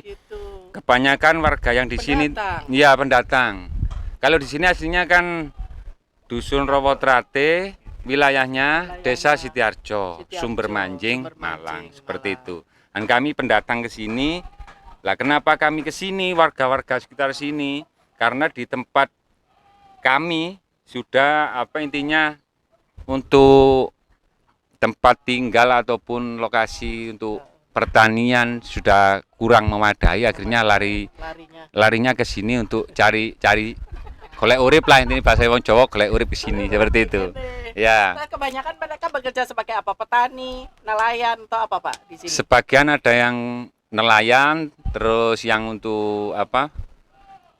Speaker 6: kebanyakan warga yang di sini ya pendatang. Kalau di sini aslinya kan Dusun Rowotrate, wilayahnya Desa Sitiarjo, Sumber Manjing, Malang, seperti itu. Dan kami pendatang ke sini. Lah kenapa kami ke sini, warga-warga sekitar sini? Karena di tempat kami sudah intinya untuk tempat tinggal ataupun lokasi untuk pertanian sudah kurang memadai, akhirnya larinya ke sini untuk cari golek urip lah, ini bahasa wong Jawa, golek urip ke sini seperti itu. Ya.
Speaker 1: Nah, kebanyakan mereka bekerja sebagai apa? Petani, nelayan atau apa, Pak, di sini?
Speaker 6: Sebagian ada yang nelayan, terus yang untuk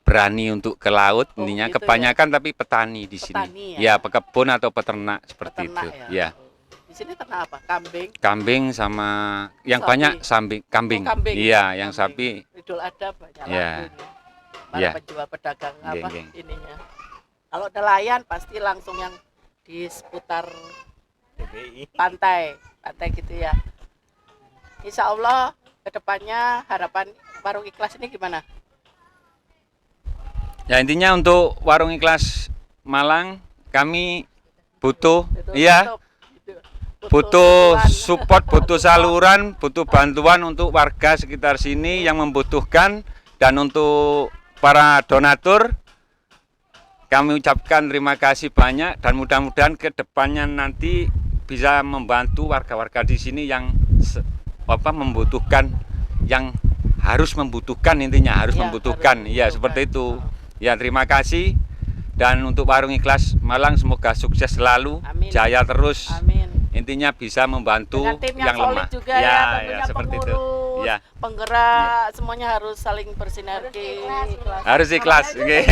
Speaker 6: berani untuk ke laut, intinya
Speaker 1: gitu
Speaker 6: kebanyakan tapi petani di sini.
Speaker 1: Petani, ya?
Speaker 6: Ya, pekebun atau peternak seperti
Speaker 1: Peternak,
Speaker 6: itu.
Speaker 1: ya.
Speaker 6: Ya.
Speaker 1: Di sini ternak apa? Kambing.
Speaker 6: Kambing sama yang
Speaker 1: Sapi.
Speaker 6: banyak kambing.
Speaker 1: Oh, kambing.
Speaker 6: Iya, yang
Speaker 1: Kambing.
Speaker 6: sapi.
Speaker 1: Idul Adha banyak
Speaker 6: Ya.
Speaker 1: para
Speaker 6: Ya.
Speaker 1: penjual pedagang
Speaker 6: Geng.
Speaker 1: ininya. Kalau nelayan pasti langsung yang di seputar pantai gitu ya. Insya Allah kedepannya harapan Warung Ikhlas ini gimana?
Speaker 6: Ya, intinya untuk Warung Ikhlas Malang kami butuh butuh support, butuh saluran, butuh bantuan untuk warga sekitar sini yang membutuhkan, dan untuk para donatur kami ucapkan terima kasih banyak, dan mudah-mudahan ke depannya nanti bisa membantu warga-warga di sini yang membutuhkan, yang harus membutuhkan, intinya harus membutuhkan. Ya, seperti itu. Ya, terima kasih. Dan untuk Warung Ikhlas Malang semoga sukses selalu,
Speaker 1: Amin.
Speaker 6: jaya terus.
Speaker 1: Amin.
Speaker 6: Intinya bisa membantu
Speaker 1: Dengan tim
Speaker 6: yang
Speaker 1: solid
Speaker 6: lemah.
Speaker 1: juga ya, tentunya
Speaker 6: seperti itu.
Speaker 1: pengurus,
Speaker 6: Ya,
Speaker 1: penggerak, semuanya harus saling bersinergi.
Speaker 6: harus ikhlas. Oke.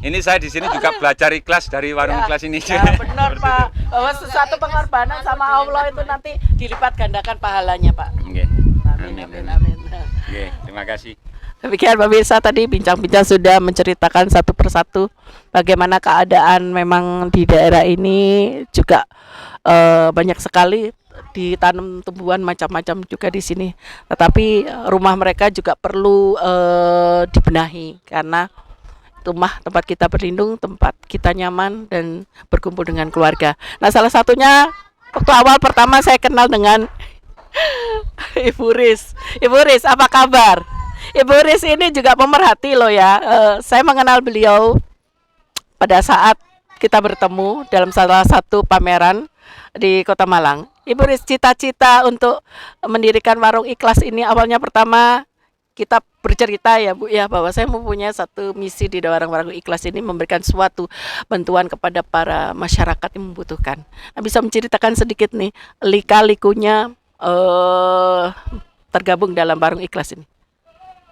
Speaker 6: Ini saya di sini juga belajar ikhlas dari Warung Ikhlas ini.
Speaker 1: Ya, benar Pak, bahwa sesuatu pengorbanan sama Allah itu nanti dilipat gandakan pahalanya, Pak.
Speaker 6: Oke.
Speaker 1: Amin.
Speaker 6: Oke, terima kasih.
Speaker 1: Demikian pemirsa, tadi bincang-bincang sudah menceritakan satu persatu bagaimana keadaan memang di daerah ini juga banyak sekali ditanam tumbuhan macam-macam juga di sini. Tetapi rumah mereka juga perlu dibenahi karena rumah tempat kita berlindung, tempat kita nyaman dan berkumpul dengan keluarga. Nah, salah satunya waktu awal pertama saya kenal dengan Ibu Riz. Ibu Riz, apa kabar? Ibu Riz ini juga pemerhati loh ya. Saya mengenal beliau pada saat kita bertemu dalam salah satu pameran di Kota Malang. Ibu Riz, cita-cita untuk mendirikan Warung Ikhlas ini awalnya pertama kita bercerita ya Bu ya, bahwa saya mempunyai satu misi di Warung Ikhlas ini, memberikan suatu bantuan kepada para masyarakat yang membutuhkan. Nah, bisa menceritakan sedikit nih lika-likunya tergabung dalam Warung Ikhlas ini.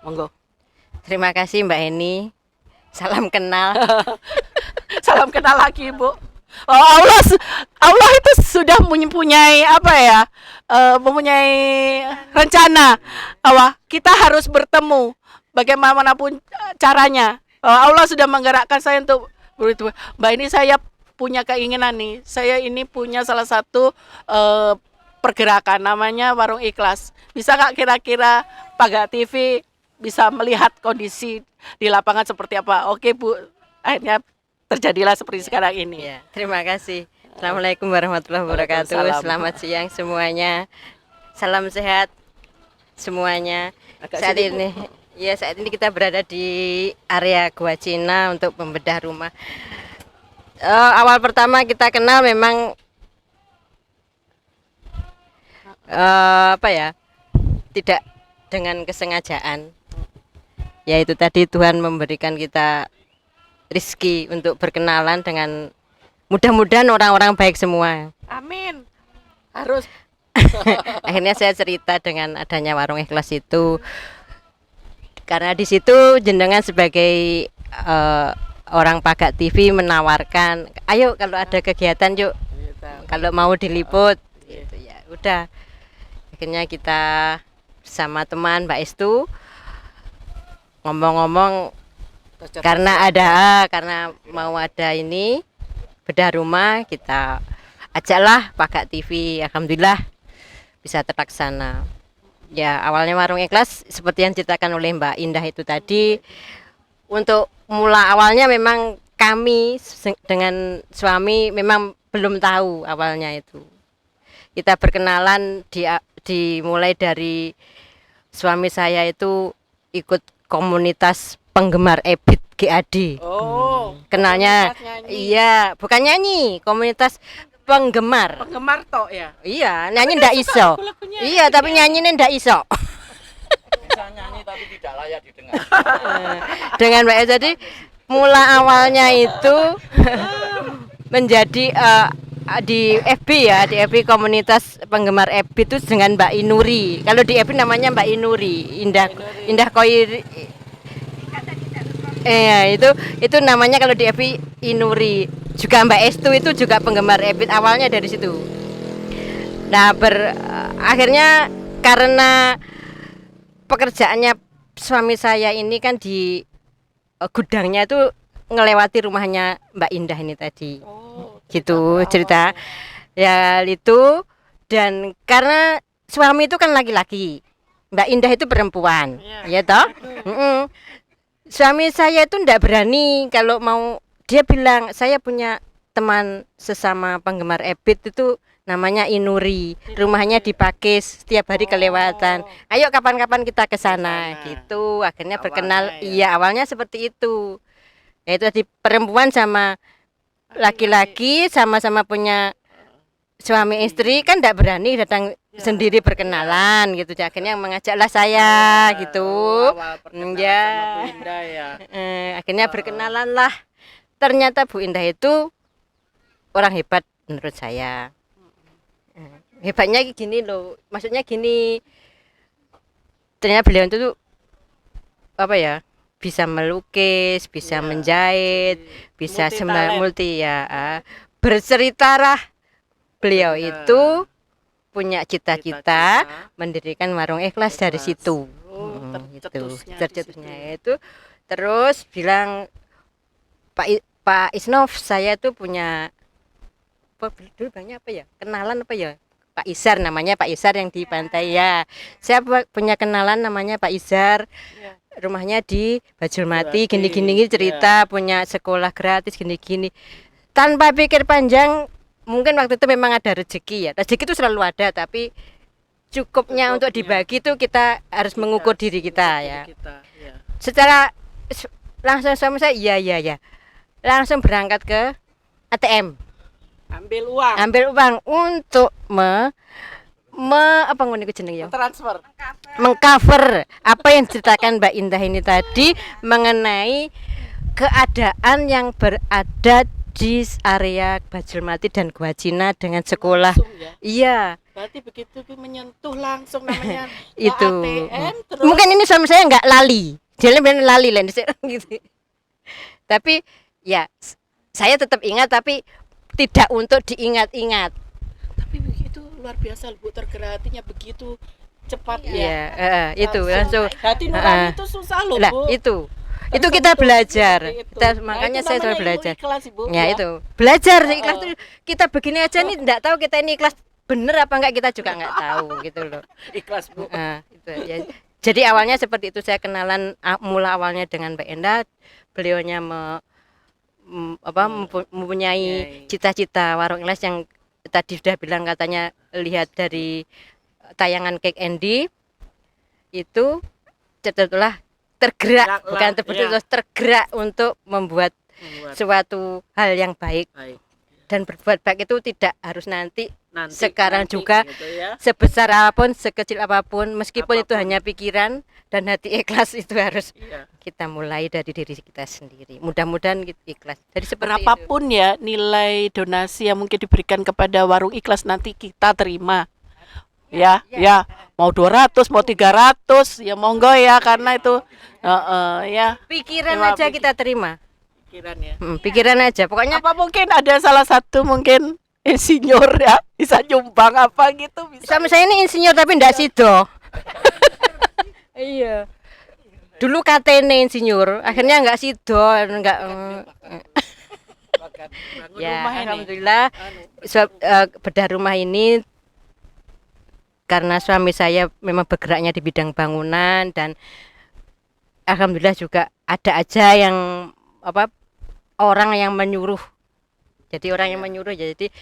Speaker 1: Monggo.
Speaker 3: Terima kasih Mbak Eni. Salam kenal.
Speaker 1: Salam kenal lagi, Bu. Oh, Allah itu sudah mempunyai mempunyai rencana bahwa kita harus bertemu bagaimanapun caranya. Allah sudah menggerakkan saya untuk begitu. Mbak, ini saya punya keinginan nih. Saya ini punya salah satu pergerakan namanya Warung Ikhlas. Bisa nggak kira-kira Paga TV bisa melihat kondisi di lapangan seperti apa? Oke Bu, akhirnya terjadilah seperti sekarang ini.
Speaker 3: Ya, terima kasih. Assalamualaikum warahmatullahi wabarakatuh.
Speaker 1: Waalaikumsalam.
Speaker 3: Selamat siang semuanya. Salam sehat semuanya.
Speaker 1: Agak
Speaker 3: Saat
Speaker 1: sini,
Speaker 3: ini, saat ini kita berada di area Gua Cina untuk membedah rumah. Awal pertama kita kenal memang tidak dengan kesengajaan. Yaitu tadi Tuhan memberikan kita rezeki untuk berkenalan dengan, mudah-mudahan orang-orang baik semua.
Speaker 1: Amin. Harus.
Speaker 3: Akhirnya saya cerita dengan adanya Warung Ikhlas itu karena di situ jenengan sebagai orang Pagat TV menawarkan, ayo kalau ada kegiatan yuk, kalau mau diliput, gitu ya. Udah, akhirnya kita sama teman Mbak Estu ngomong-ngomong karena mau ada ini bedah rumah, kita ajaklah Pagat TV. Alhamdulillah bisa terlaksana. Ya, awalnya Warung Ikhlas seperti yang diceritakan oleh Mbak Indah itu tadi. Untuk mula awalnya memang kami dengan suami memang belum tahu awalnya itu. Kita berkenalan dimulai dari suami saya itu ikut komunitas penggemar Ebit GAD.
Speaker 1: Oh,
Speaker 3: Kenalnya
Speaker 1: komunitas nyanyi.
Speaker 3: iya, bukan nyanyi, komunitas penggemar.
Speaker 1: Penggemar tok ya.
Speaker 3: Iya, nyanyi ndak iso.
Speaker 1: lagu-lagunya
Speaker 3: Iya, tapi nyanyinya ndak iso.
Speaker 5: Bisa nyanyi tapi tidak layak didengar.
Speaker 3: Dengan Mbak E, jadi mula awalnya itu menjadi di FB ya, di FB komunitas penggemar FB itu dengan Mbak Inuri. Kalau di FB namanya Mbak Inuri, Indah Koir. Itu namanya kalau di FB Inuri. Juga Mbak Estu itu juga penggemar FB, awalnya dari situ. Nah, akhirnya karena pekerjaannya suami saya ini kan di gudangnya itu ngelewati rumahnya Mbak Indah ini tadi. Gitu cerita ya itu. Dan karena suami itu kan laki-laki, Mbak Indah itu perempuan, ya toh. Suami saya itu ndak berani kalau mau, dia bilang saya punya teman sesama penggemar Ebit itu namanya Inuri, rumahnya di Pakis, setiap hari kelewatan. Ayo kapan-kapan kita ke sana gitu. Akhirnya berkenal. Iya, awalnya seperti itu. Yaitu tadi perempuan sama laki-laki sama-sama punya suami istri kan tidak berani datang sendiri berkenalan gitu. Akhirnya mengajaklah saya gitu. Ya. Akhirnya berkenalan lah. Ternyata Bu Indah itu orang hebat menurut saya. Hebatnya gini loh, maksudnya gini, ternyata beliau itu tuh apa ya, bisa melukis, bisa menjahit, bisa multi ya. Berceritalah beliau itu punya cita-cita mendirikan Warung Ikhlas dari situ. Tercetusnya itu terus bilang Pak Isnov, saya tuh punya dulu banyak apa ya, kenalan apa ya, Pak Izar, namanya Pak Izar yang di pantai ya. Saya punya kenalan namanya Pak Izar, rumahnya di Bajulmati, gini-gini cerita, punya sekolah gratis gini-gini. Tanpa pikir panjang, mungkin waktu itu memang ada rezeki ya. Rezeki itu selalu ada, tapi cukupnya untuk dibagi itu kita harus mengukur diri kita ya. Secara langsung suami saya iya. Langsung berangkat ke ATM. Ambil uang untuk apa ngono iku jenenge ya?
Speaker 1: Transfer.
Speaker 3: Mengcover apa yang diceritakan Mbak Indah ini tadi mengenai keadaan yang berada di area Bajulmati dan Gua Cina dengan sekolah.
Speaker 1: Ya?
Speaker 3: Iya.
Speaker 1: Berarti begitu menyentuh langsung namanya
Speaker 3: itu.
Speaker 1: ATM, terus...
Speaker 3: Mungkin ini suami saya nggak lali. Dia benar lali lah gitu. Tapi ya saya tetap ingat, tapi tidak untuk diingat-ingat.
Speaker 1: Tapi begitu luar biasa Bu, tergerak hatinya begitu cepat ya.
Speaker 3: Iya, itu langsung.
Speaker 1: Hati nurani itu susah loh
Speaker 3: lah,
Speaker 1: Bu.
Speaker 3: Itu kita belajar.
Speaker 1: Itu.
Speaker 3: Makanya saya selalu belajar.
Speaker 1: Ikhlas, Ibu,
Speaker 3: ya itu. Belajar ikhlas itu kita begini aja nih enggak tahu kita ini ikhlas bener apa enggak, kita juga enggak tahu gitu loh.
Speaker 1: Ikhlas Bu.
Speaker 3: Itu ya. Jadi awalnya seperti itu, saya kenalan mula awalnya dengan Mbak Endah. Beliaunya mempunyai cita-cita Warung Ikhlas yang tadi sudah bilang, katanya lihat dari tayangan Cake Andy itu tergerak, bukan tergerak untuk membuat suatu hal yang baik. Dan berbuat baik itu tidak harus nanti sekarang juga
Speaker 1: gitu ya.
Speaker 3: Sebesar apapun, sekecil apapun, meskipun itu hanya pikiran dan hati ikhlas, itu harus kita mulai dari diri kita sendiri. Mudah-mudahan ikhlas. Jadi
Speaker 1: berapapun ya nilai donasi yang mungkin diberikan kepada Warung Ikhlas nanti kita terima. Ya, mau 200, mau 300, ya monggo ya, karena itu ya.
Speaker 3: Pikiran aja kita terima.
Speaker 1: Pikiran ya.
Speaker 3: Pikiran aja pokoknya.
Speaker 1: Apa mungkin ada salah satu mungkin insinyur ya bisa nyumbang apa gitu bisa.
Speaker 3: Sama saya ini insinyur tapi ndak sido. Iya. Dulu katene insinyur, akhirnya nggak sido, nggak.
Speaker 1: Bangun
Speaker 3: Ya,
Speaker 1: rumah ini.
Speaker 3: alhamdulillah bedah rumah ini karena suami saya memang bergeraknya di bidang bangunan dan alhamdulillah juga ada aja yang orang yang menyuruh. Jadi orang yang menyuruh jadi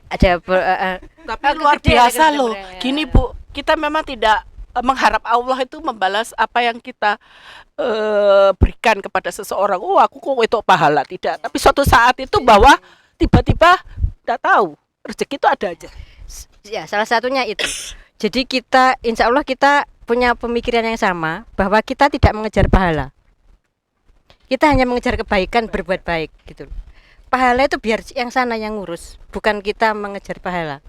Speaker 3: ada
Speaker 1: Tapi luar biasa loh. Gini Bu, kita memang tidak mengharap Allah itu membalas apa yang kita berikan kepada seseorang. Oh, aku kok itu pahala tidak. Tapi suatu saat itu bahwa tiba-tiba tidak tahu rezeki itu ada aja.
Speaker 3: Ya, salah satunya itu. Jadi kita insya Allah kita punya pemikiran yang sama bahwa kita tidak mengejar pahala. Kita hanya mengejar kebaikan, berbuat baik gitu. Pahala itu biar yang sana yang ngurus, bukan kita mengejar pahala.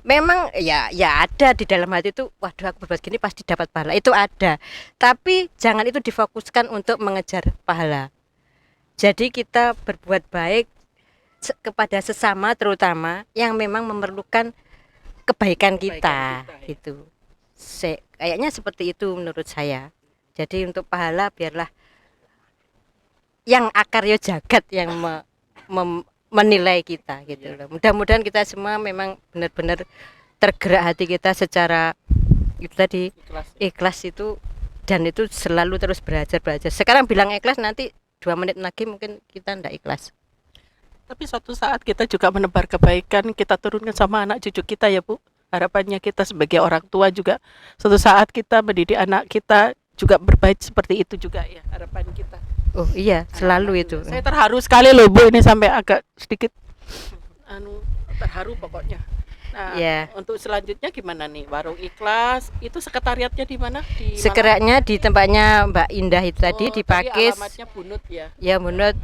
Speaker 3: Memang ya ada di dalam hati itu, waduh aku berbuat gini pasti dapat pahala. Itu ada. Tapi jangan itu difokuskan untuk mengejar pahala. Jadi kita berbuat baik kepada sesama terutama yang memang memerlukan kebaikan kita gitu. Kayaknya seperti itu menurut saya. Jadi untuk pahala biarlah yang akarya jagat yang menilai kita gitu loh. Mudah-mudahan kita semua memang benar-benar tergerak hati kita secara itu tadi ikhlas itu, dan itu selalu terus belajar. Sekarang bilang ikhlas, nanti 2 menit lagi mungkin kita ndak ikhlas.
Speaker 1: Tapi suatu saat kita juga menebar kebaikan, kita turunkan sama anak cucu kita ya Bu. Harapannya kita sebagai orang tua juga suatu saat kita mendidik anak kita juga berbaik seperti itu juga ya harapan kita.
Speaker 3: Oh iya, selalu itu.
Speaker 1: Saya terharu sekali loh Bu, ini sampai agak sedikit terharu pokoknya. Nah, untuk selanjutnya gimana nih? Warung Ikhlas itu sekretariatnya di mana? Di
Speaker 3: Sekretariatnya di tempatnya Mbak Indah itu tadi di Pakis.
Speaker 1: Alamatnya Bunut ya.
Speaker 3: Ya Bunut.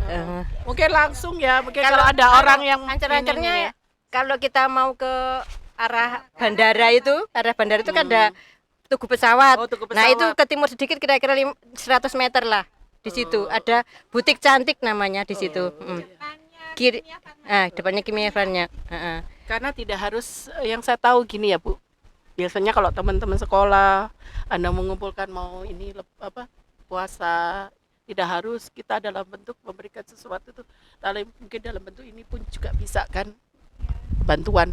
Speaker 1: Mungkin langsung ya, mungkin kalau ada orang yang
Speaker 3: ancer-ancernya kalau kita mau ke arah bandara itu kan ada Tugu Pesawat.
Speaker 1: Oh, Tugu
Speaker 3: Nah,
Speaker 1: Pesawat.
Speaker 3: itu ke timur sedikit kira-kira 100 meter lah. Di situ ada butik cantik namanya di situ. Kiri depannya Kimia Farnya.
Speaker 1: Karena tidak harus, yang saya tahu gini ya Bu. Biasanya kalau teman-teman sekolah Anda mengumpulkan mau ini puasa, tidak harus kita dalam bentuk memberikan sesuatu itu. Mungkin dalam bentuk ini pun juga bisa kan bantuan.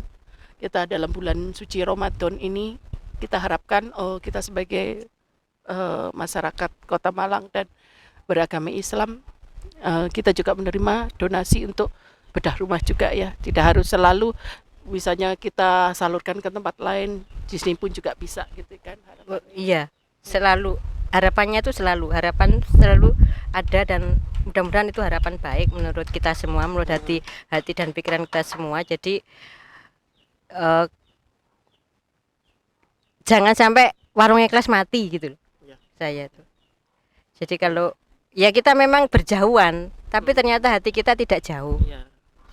Speaker 1: Kita dalam bulan suci Ramadan ini kita harapkan kita sebagai masyarakat Kota Malang dan beragama Islam kita juga menerima donasi untuk bedah rumah juga ya. Tidak harus selalu misalnya kita salurkan ke tempat lain, di sini pun juga bisa gitu kan.
Speaker 3: Iya, selalu harapan selalu ada, dan mudah-mudahan itu harapan baik menurut kita semua, menurut hati dan pikiran kita semua. Jadi jangan sampai warung ikhlas mati gitu loh. Saya tuh. Jadi kalau ya kita memang berjauhan, tapi ternyata hati kita tidak jauh.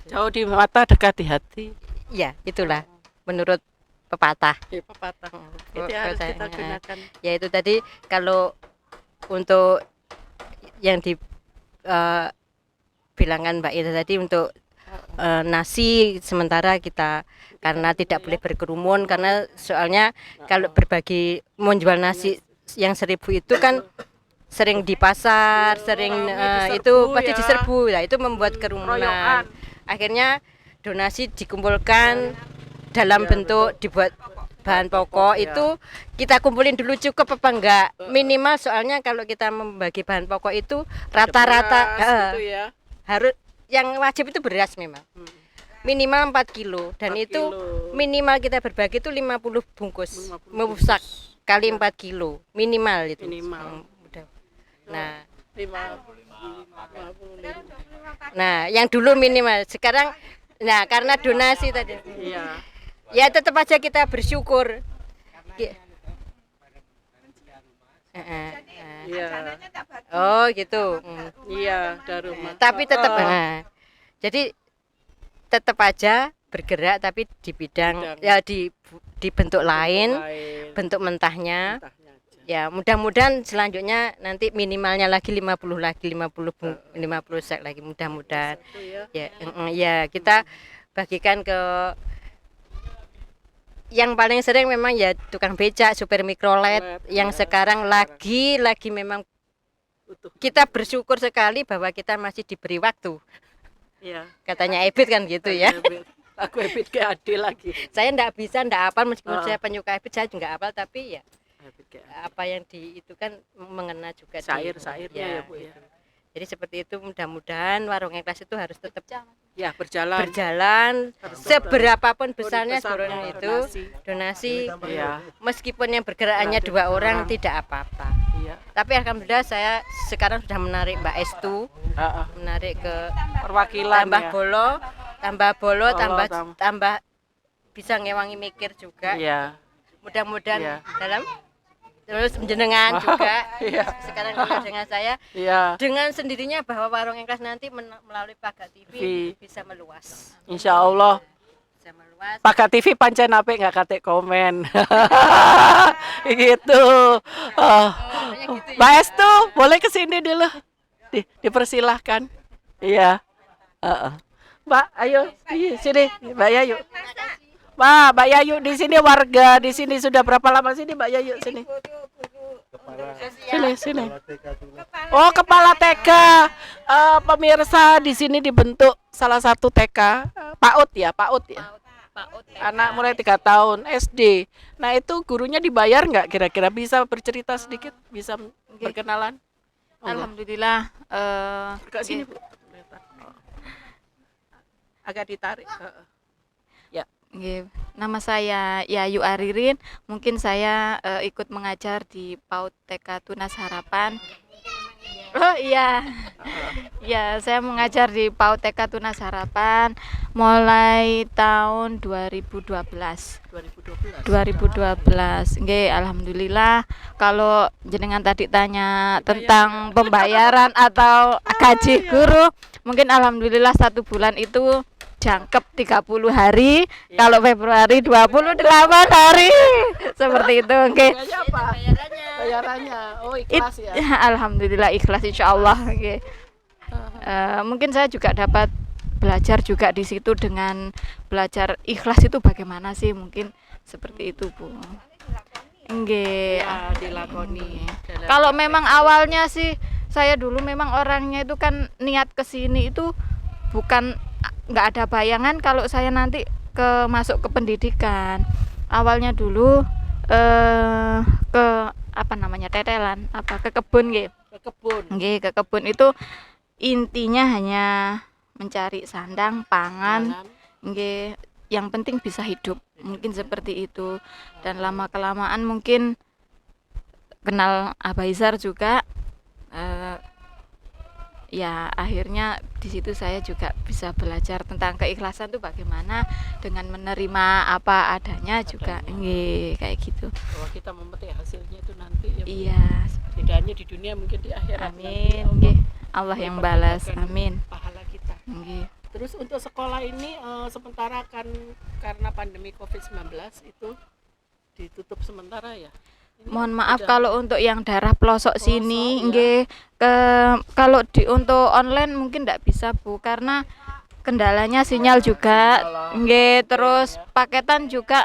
Speaker 1: Jauh di mata, dekat di hati.
Speaker 3: Ya, itulah menurut pepatah.
Speaker 1: Pepatah. Itu yang harus kita gunakan.
Speaker 3: Ya itu tadi kalau untuk yang di bilangan Mbak Ida tadi untuk nasi sementara kita karena tidak boleh berkerumun, karena soalnya kalau berbagi menjual nasi yang 1.000 itu kan sering di pasar, sering itu pasti diserbu. Nah, itu membuat kerumunan. Akhirnya donasi dikumpulkan dalam bentuk dibuat bahan pokok itu kita kumpulin dulu cukup apa enggak, minimal soalnya kalau kita membagi bahan pokok itu rata-rata harus yang wajib itu beras memang minimal 4 kilo dan 4 itu kilo. Minimal kita berbagi itu 50 bungkus merusak kali 4 kilo minimal itu nah yang dulu minimal sekarang karena donasi tadi ya tetap aja kita bersyukur oh gitu
Speaker 1: dari rumah
Speaker 3: tapi tetap jadi tetap aja bergerak tapi di bidang ya di bentuk lain bentuk mentahnya Ya, mudah-mudahan selanjutnya nanti minimalnya lagi 50 lagi 50 sek lagi mudah-mudahan. Ya, ya kita bagikan ke yang paling sering memang ya tukang becak, supir mikrolet yang sekarang lagi memang kita bersyukur sekali bahwa kita masih diberi waktu.
Speaker 1: Iya.
Speaker 3: Katanya Ebit kan gitu ya.
Speaker 1: Aku Ebit ke Ade lagi.
Speaker 3: Saya enggak hafal meskipun saya penyuka Ebit, saya juga hafal tapi ya apa yang itu kan mengena juga
Speaker 1: syair-syairnya ya Bu ya.
Speaker 3: gitu. Jadi seperti itu, mudah-mudahan warung ikhlas itu harus tetap
Speaker 1: Ya berjalan.
Speaker 3: Seberapapun besarnya
Speaker 1: besar,
Speaker 3: dorongan itu donasi
Speaker 1: Iya.
Speaker 3: meskipun yang bergeraknya 2 orang tidak apa-apa.
Speaker 1: Iya.
Speaker 3: Tapi alhamdulillah saya sekarang sudah menarik Mbak Estu, menarik ke
Speaker 1: Perwakilan
Speaker 3: tambah
Speaker 1: ya.
Speaker 3: bolo,
Speaker 1: Bolo,
Speaker 3: tambah bisa ngewangi mikir juga.
Speaker 1: Iya.
Speaker 3: Mudah-mudahan
Speaker 1: Iya.
Speaker 3: dalam terus jenengan juga
Speaker 1: Iya.
Speaker 3: sekarang kalau dengan saya
Speaker 1: Iya.
Speaker 3: dengan sendirinya bahwa warung ikhlas nanti melalui Pagat TV bisa meluas.
Speaker 1: Insya Allah.
Speaker 3: Bisa meluas.
Speaker 1: Pakat TV pancen apik nggak kate komen. Gitu. Mbak Estu, boleh kesini dulu. Dipersilahkan. Iya. Mbak, ayo sini, Mbak Yayu. Mbak Yayu di sini warga di sini sudah berapa lama sini Mbak Yayu sini? Sini. Oh, kepala TK. Pemirsa di sini dibentuk salah satu TK PAUD ya. Anak mulai 3 tahun SD. Nah, itu gurunya dibayar nggak kira-kira? Bisa bercerita sedikit? Bisa berkenalan?
Speaker 7: Alhamdulillah.
Speaker 1: Ke sini, Bu. Agak ditarik.
Speaker 7: Nama saya Yayu Aririn. Mungkin saya ikut mengajar di PAUD TK Tunas Harapan. Oh iya. Ya, saya mengajar di PAUD TK Tunas Harapan mulai tahun 2012. 2012. Nggih, alhamdulillah. Kalau jenengan tadi tanya tentang pembayaran atau gaji guru, mungkin alhamdulillah 1 bulan itu jangkep 30 hari, kalau Februari 28 hari. Seperti itu, oke.
Speaker 1: Bayarannya. Oh, ikhlas ya.
Speaker 7: Alhamdulillah ikhlas insyaallah, oke. Mungkin saya juga dapat belajar juga di situ dengan belajar ikhlas itu bagaimana sih, mungkin seperti itu, Bu. Nggih,
Speaker 1: dilakoni.
Speaker 7: Kalau memang awalnya sih saya dulu memang orangnya itu kan niat ke sini itu bukan nggak ada bayangan kalau saya nanti masuk ke pendidikan. Awalnya dulu ke apa namanya tetelan, ke kebun nggih. Ke kebun itu intinya hanya mencari sandang, pangan, nggih. Yang penting bisa hidup. Mungkin seperti itu. Dan lama kelamaan mungkin kenal Abaizar juga. Ya akhirnya di situ saya juga bisa belajar tentang keikhlasan itu bagaimana dengan menerima apa adanya juga, kayak gitu.
Speaker 1: Bahwa kita memetik hasilnya itu nanti ya.
Speaker 7: Iya,
Speaker 1: Tidak hanya di dunia, mungkin di akhirat.
Speaker 7: Amin. Allah yang balas. Amin.
Speaker 1: Pahala kita. Terus untuk sekolah ini sementara kan karena pandemi COVID-19 itu ditutup sementara ya.
Speaker 7: Mohon maaf kalau untuk yang daerah pelosok sini, kalau untuk online mungkin tidak bisa, Bu, karena kendalanya sinyal juga, terus paketan juga,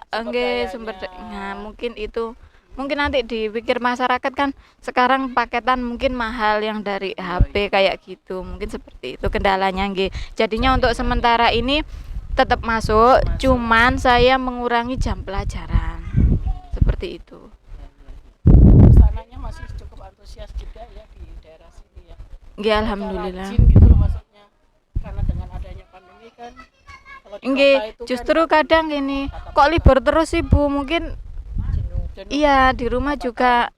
Speaker 7: sumber. Nah, mungkin itu, mungkin nanti dipikir masyarakat kan sekarang paketan mungkin mahal yang dari HP kayak gitu, mungkin seperti itu kendalanya, Jadinya untuk sementara ini tetap masuk, cuman saya mengurangi jam pelajaran, seperti itu.
Speaker 1: Anaknya masih cukup antusias juga ya di daerah sini ya.
Speaker 7: Ya alhamdulillah.
Speaker 1: Rajin gitu loh maksudnya. Karena dengan adanya pandemi kan kalau di kota itu
Speaker 7: justru kadang ini kok libur terus Ibu, mungkin
Speaker 1: jenuh.
Speaker 7: iya di rumah juga.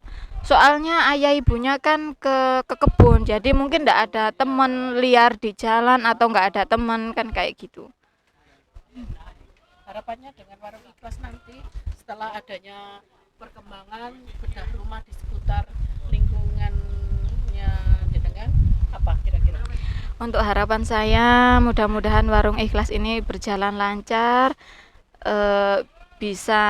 Speaker 7: Soalnya ayah ibunya kan ke kebun, jadi mungkin enggak ada teman liar di jalan atau enggak ada teman kan kayak gitu.
Speaker 1: Harapannya dengan warung ikhlas nanti setelah adanya perkembangan bedah rumah di seputar lingkungannya jenengan, apa kira-kira?
Speaker 7: Untuk harapan saya mudah-mudahan warung ikhlas ini berjalan lancar, bisa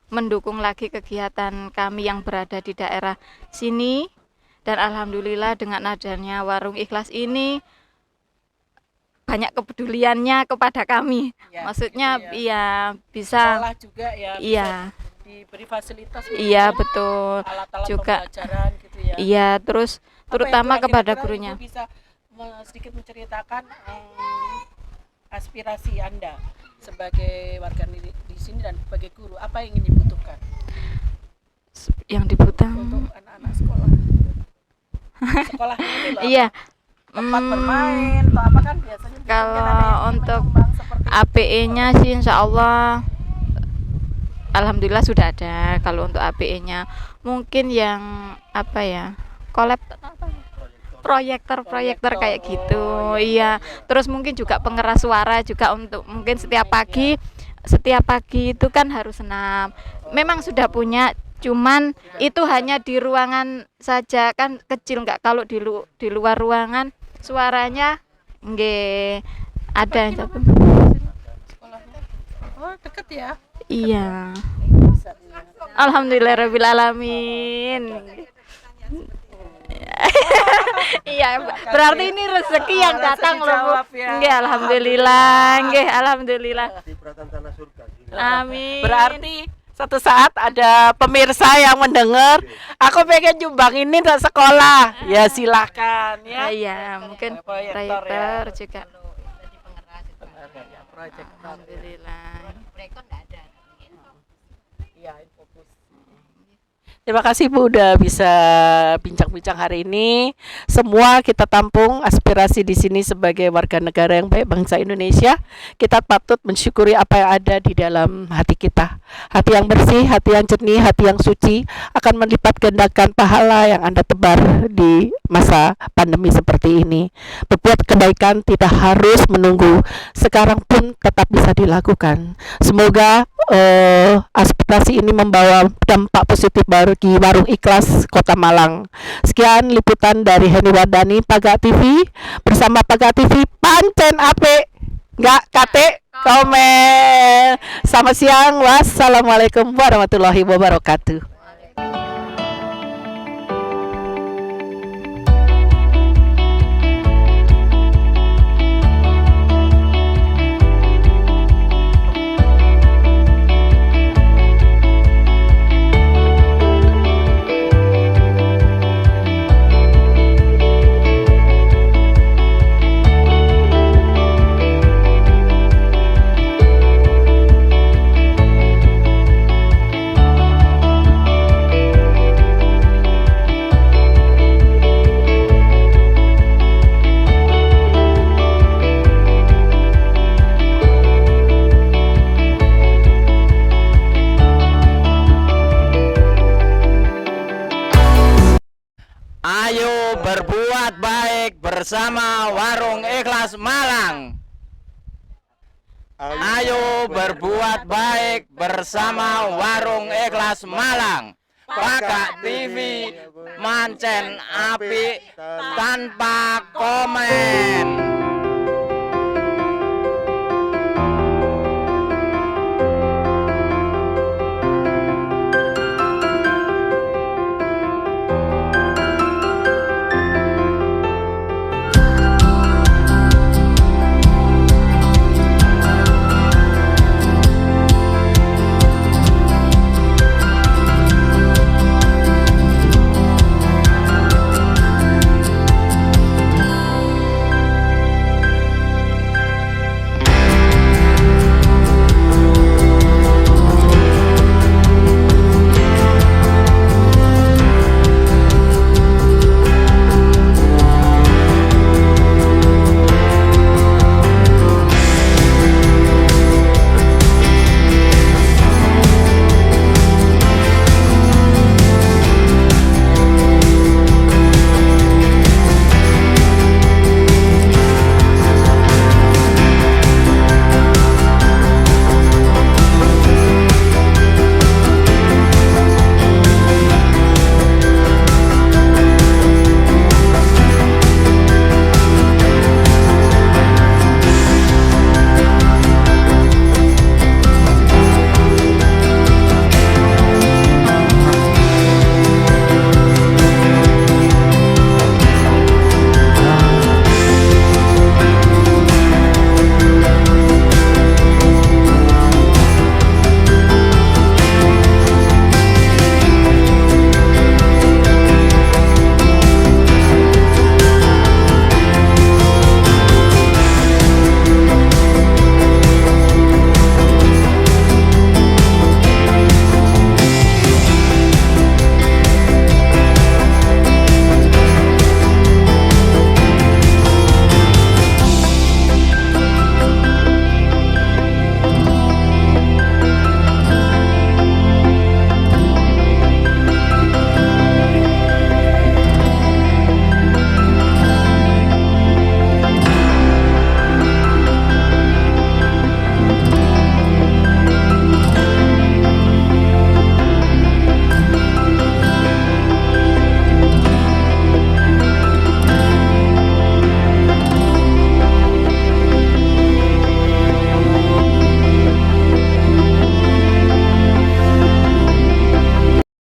Speaker 7: mendukung lagi kegiatan kami yang berada di daerah sini. Dan alhamdulillah dengan adanya Warung Ikhlas ini banyak kepeduliannya kepada kami.
Speaker 1: Ya,
Speaker 7: Maksudnya
Speaker 1: gitu
Speaker 7: iya bisa
Speaker 1: Sekolah juga ya,
Speaker 7: iya
Speaker 1: bisa diberi fasilitas
Speaker 7: iya
Speaker 1: mungkin,
Speaker 7: betul
Speaker 1: alat-alat
Speaker 7: juga
Speaker 1: pembelajaran gitu ya.
Speaker 7: iya terus
Speaker 1: Apa itu
Speaker 7: terutama
Speaker 1: kira-kira
Speaker 7: kepada
Speaker 1: Ibu
Speaker 7: gurunya.
Speaker 1: bisa sedikit menceritakan aspirasi Anda sebagai warga di sini dan sebagai guru, apa yang ingin dibutuhkan
Speaker 7: Yang dibutuhkan
Speaker 1: untuk anak-anak sekolah? Sekolah ini loh,
Speaker 7: iya
Speaker 1: tempat bermain atau apa kan biasanya mungkin
Speaker 7: kalau
Speaker 1: ada yang ingin
Speaker 7: untuk
Speaker 1: menyumbang seperti itu.
Speaker 7: APE-nya sih insya Allah alhamdulillah sudah ada. Kalau untuk APE-nya mungkin yang apa ya, proyektor kayak gitu. Iya. Terus mungkin juga pengeras suara juga untuk mungkin setiap pagi itu kan harus senam. Memang sudah punya, cuman itu hanya di ruangan saja kan kecil, nggak kalau di luar ruangan suaranya nggak ada yang satu.
Speaker 1: Sekolahnya oh deket ya.
Speaker 7: Iya.
Speaker 1: Bisa, ya.
Speaker 7: Alhamdulillahirabbil alamin. Iya, berarti ini rezeki yang datang loh, Bu.
Speaker 1: dijawab ya.
Speaker 7: Nggih, alhamdulillah, nggih, alhamdulillah.
Speaker 4: Cipratan tanah surga.
Speaker 7: Amin.
Speaker 1: Berarti satu saat ada pemirsa yang mendengar, aku pengen nyumbang ini untuk sekolah. Ya silakan ya.
Speaker 7: Iya, mungkin
Speaker 1: Proyektor
Speaker 7: proyektor
Speaker 1: ya.
Speaker 7: juga.
Speaker 1: Ya, proyektor.
Speaker 7: Alhamdulillah.
Speaker 1: Iya, fokus. Terima kasih Bu udah bisa bincang-bincang hari ini. Semua kita tampung aspirasi di sini sebagai warga negara yang baik bangsa Indonesia. Kita patut mensyukuri apa yang ada di dalam hati kita. Hati yang bersih, hati yang jernih, hati yang suci akan melipat gandakan pahala yang Anda tebar di masa pandemi seperti ini. Berbuat kebaikan tidak harus menunggu. Sekarang pun tetap bisa dilakukan. Semoga aspirasi ini membawa dampak positif bagi Warung Ikhlas Kota Malang. Sekian liputan dari Heni Wardani, Pagak TV. Bersama Pagak TV, pancen ape nggak kate komen. Selamat siang, wassalamualaikum warahmatullahi wabarakatuh.
Speaker 5: Ayo berbuat baik bersama Warung Ikhlas Malang. Ayo berbuat baik bersama Warung Ikhlas Malang. Pagak TV mancen api tanpa komen.